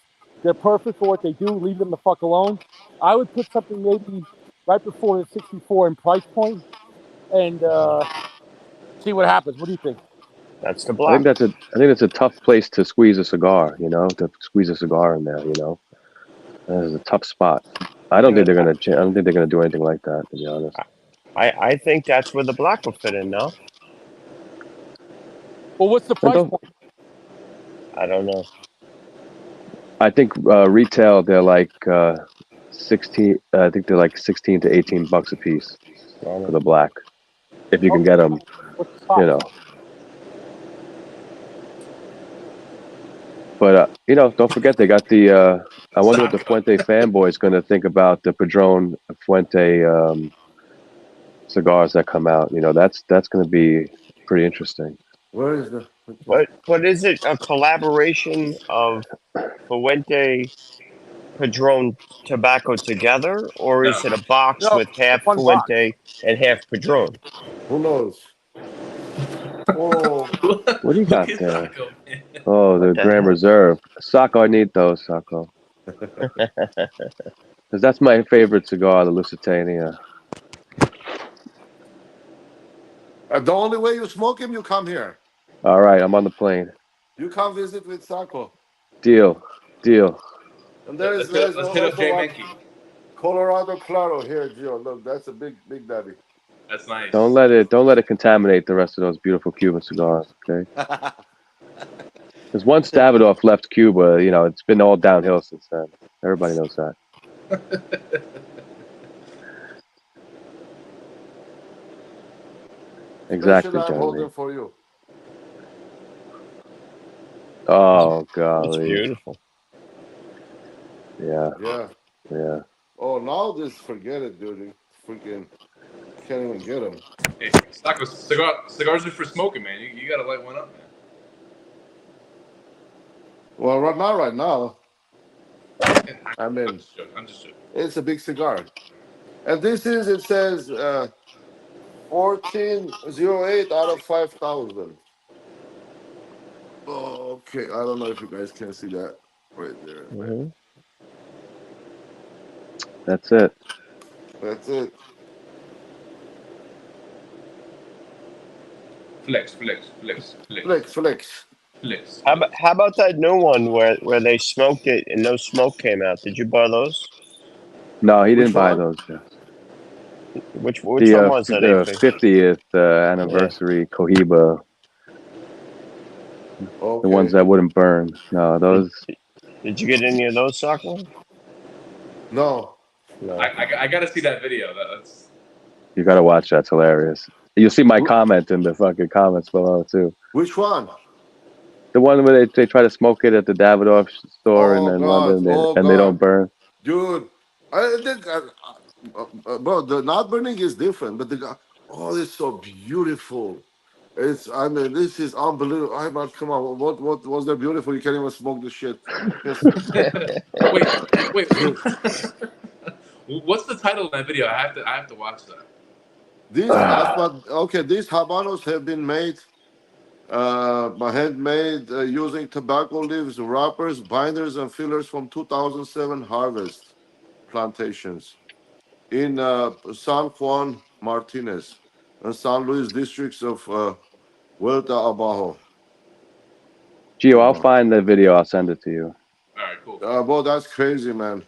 S5: They're perfect for what they do. Leave them the fuck alone. I would put something maybe right before the 64 in price point and see what happens. What do you think?
S3: That's the
S2: I think
S3: black.
S2: that's a tough place to squeeze a cigar. To squeeze a cigar in there. That is a tough spot. I don't
S3: Yeah.
S2: think they're gonna. I don't think they're gonna do anything like that. To be honest.
S3: I think that's where the black will fit in now.
S5: Well, what's the
S2: And
S5: price
S2: don't.
S5: point?
S3: I don't know.
S2: I think retail they're like 16. I think they're like 16 to 18 bucks a piece
S3: I don't
S2: for
S3: know.
S2: the black, if you can
S5: Okay.
S2: get them.
S5: What's the
S2: You
S5: size?
S2: know. But don't forget they got the. I wonder what the
S4: Saka.
S2: Fuente fanboy is going to think about the Padron Fuente cigars that come out. That's going to be pretty interesting.
S1: Where is the?
S3: But is it a collaboration of Fuente Padron tobacco together, or
S4: No.
S3: is it a box
S5: No,
S3: with half
S5: one box.
S3: Fuente and half Padron?
S1: Who knows? Oh,
S2: What do you
S4: Look
S2: got
S4: at
S2: there?
S4: Sacco, man.
S2: Oh,
S3: What
S2: the
S3: the
S2: Grand
S3: heck?
S2: Reserve. Sacco, I need those, Sacco. Because that's my favorite cigar, the Lusitania.
S1: the only way you smoke him, you come here.
S2: All right, I'm on the plane.
S1: You come visit with Sako.
S2: Deal. Deal.
S1: And there's
S4: Let's hit up
S1: also
S4: J
S1: one
S4: Menke.
S1: Colorado Claro here, Gio. Look, that's a big daddy.
S4: That's
S2: Don't
S4: nice.
S2: let it contaminate the rest of those beautiful Cuban cigars, okay? Because once Davidoff left Cuba, it's been all downhill since then. Everybody knows that.
S1: Especially
S2: Exactly,
S1: I'm
S2: Jeremy.
S1: holding for you.
S2: Oh,
S3: It's
S2: golly.
S3: beautiful.
S2: Yeah,
S1: Yeah.
S2: yeah.
S1: Oh, now this forget it, dude. You freaking can't even get them.
S4: Hey, Sacco, cigars are for smoking, man. You gotta light one up, man.
S1: Well, right now,
S4: And
S1: I
S4: I'm
S1: mean,
S4: just joking. I'm just joking.
S1: it's a big cigar. And it says 1408 out of 5,000. Oh, okay. I don't know if you guys can see that right there.
S3: Hmm.
S2: That's it.
S1: That's it.
S4: Flex, flex, flex, flex,
S1: Flex.
S4: flex, flex.
S3: How about that new one where they smoked it and no smoke came out? Did you buy those?
S2: No, he didn't
S1: Which
S2: buy
S1: one?
S2: those. Yeah.
S3: Which one
S2: The
S3: was that,
S2: the
S3: AP?
S2: 50th
S3: Yeah.
S2: anniversary Cohiba, the ones
S1: Okay.
S2: that wouldn't burn. No,
S3: Did,
S2: those.
S3: did you get any of those, Sacco?
S1: No.
S3: No.
S4: I got to see that video. That's
S2: You got to watch that. It's hilarious. You'll see my comment in the fucking comments below too.
S1: Which one?
S2: The one where they try to smoke it at the Davidoff store in
S1: Oh God!
S2: London,
S1: Oh
S2: and they don't
S1: God,
S2: burn.
S1: dude! I think, bro, the not burning is different, but the guy, oh, it's so beautiful. It's, I mean, this is unbelievable. I man, come on, what was there beautiful? You can't even smoke this shit. Yes.
S4: wait. What's the title of that video? I have to watch that.
S1: These okay, these habanos have been made, handmade using tobacco leaves, wrappers, binders, and fillers from 2007 harvest plantations in San Juan Martinez and San Luis districts of Huerta Abajo.
S2: Gio, I'll find the video. I'll send it to you.
S4: All right, cool.
S1: Well, that's crazy, man.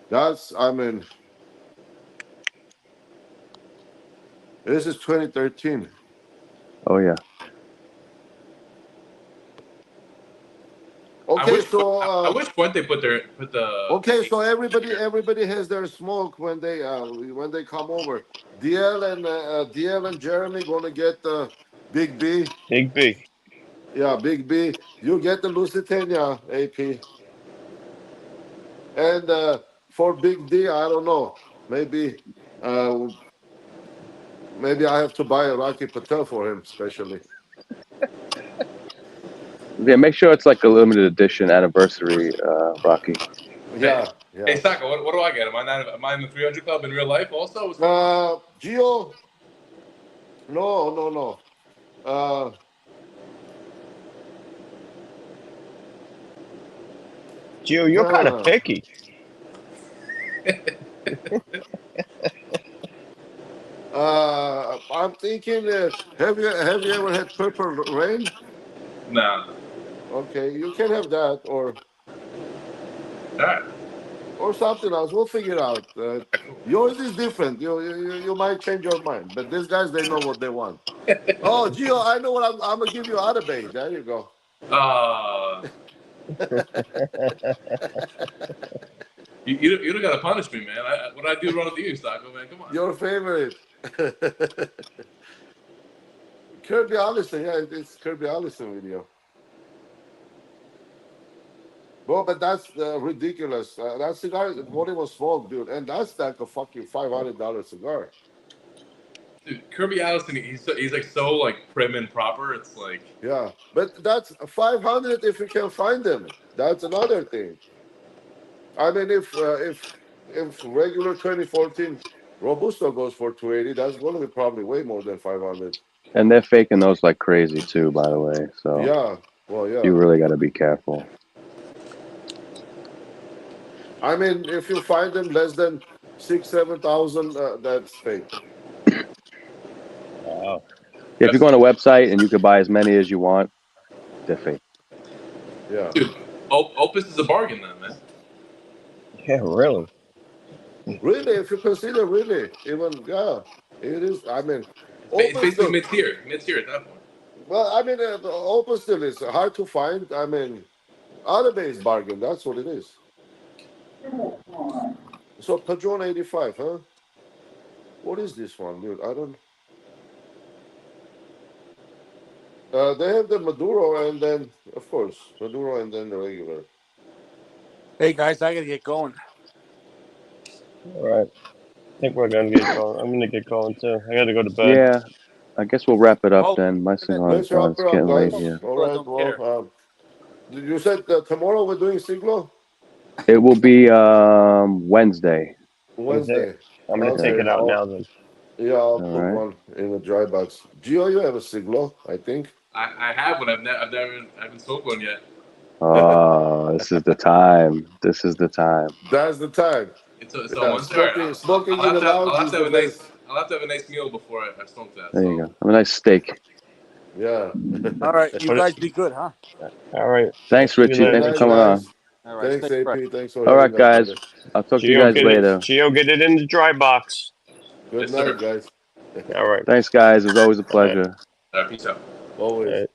S1: That's, I mean, this is 2013.
S2: Oh yeah.
S1: Okay,
S4: I wish Puente put the.
S1: Okay, so everybody has their smoke when they come over. DL and Jeremy gonna get the Big B.
S3: Big B.
S1: Yeah, Big B. You get the Lusitania, AP. And for Big D, I don't know. Maybe maybe I have to buy a Rocky Patel for him, especially.
S2: Yeah, make sure it's like a limited edition anniversary, Rocky.
S1: Yeah.
S4: Hey, Saka, what do I get? Am I in the 300 club in real life also?
S1: Gio. No.
S3: Gio, you're kind of picky.
S1: I'm thinking. Have you ever had Purple Rain?
S4: Nah.
S1: Okay, you can have that, or
S4: All right.
S1: or something else. We'll figure it out. Yours is different. You might change your mind, but these guys, they know what they want. Oh, Gio, I know what I'm gonna give you out of bay. There you go.
S4: You don't gotta punish me, man. What I do wrong to you, Sako, man? Come on.
S1: Your favorite. Kirby Allison, yeah, it's Kirby Allison video. Well, but that's ridiculous. That cigar, what it was smoked, dude, and that's like a fucking $500 cigar.
S4: Dude, Kirby Allison, he's like so like prim and proper. It's like,
S1: yeah, but that's 500 if you can find them. That's another thing. I mean, if regular 2014 Robusto goes for 280, that's going to be probably way more than 500.
S2: And they're faking those like crazy too, by the way. So
S1: yeah, well, yeah,
S2: you really got to be careful.
S1: I mean, if you find them less than 6,000-7,000, that's fake.
S3: Wow.
S2: Yeah, if you go on a website and you can buy as many as you want, they're fake.
S1: Yeah.
S4: Dude, Opus is a bargain then, man.
S3: Yeah, really.
S1: Really, if you consider really, even, yeah, it is. I mean,
S4: It's basically mid-tier at that point.
S1: Well, I mean, the Opus still is hard to find. I mean, other-based bargain, that's what it is. So, Padron 85, huh? What is this one, dude? I don't... they have the Maduro and then, of course, Maduro and then the regular.
S5: Hey, guys, I got to get going.
S3: All right. I think we're going to get going. I'm going to get going, too. I got to go to bed.
S2: Yeah, I guess we'll wrap it up then. My cigar is
S1: Let's wrap it up,
S2: getting late
S1: guys.
S2: here.
S1: All right, well, you said tomorrow we're doing Siglo?
S2: It will be Wednesday.
S1: Wednesday.
S3: I'm going to take it out now, then.
S1: Yeah, I'll put one in the dry box. Gio, you have a Siglo, I think.
S4: I have one. I haven't smoked one yet.
S2: Oh, this is the time. This is the time.
S1: That's the time.
S4: It's on Wednesday.
S1: Smoking in the lounge.
S4: I'll have to have a nice meal before I smoke that.
S2: There you go. Have a nice steak.
S1: Yeah.
S5: All right, you guys be good, huh?
S3: All right.
S2: Thanks, Richie. Thanks for coming on.
S5: All right,
S1: thanks, AP. Thanks for
S2: all right, guys. I'll talk to you guys later.
S3: Gio, get it in the dry box.
S1: Good night, guys.
S3: All right.
S2: Thanks, guys. It was always a pleasure.
S4: Peace out.
S1: Always.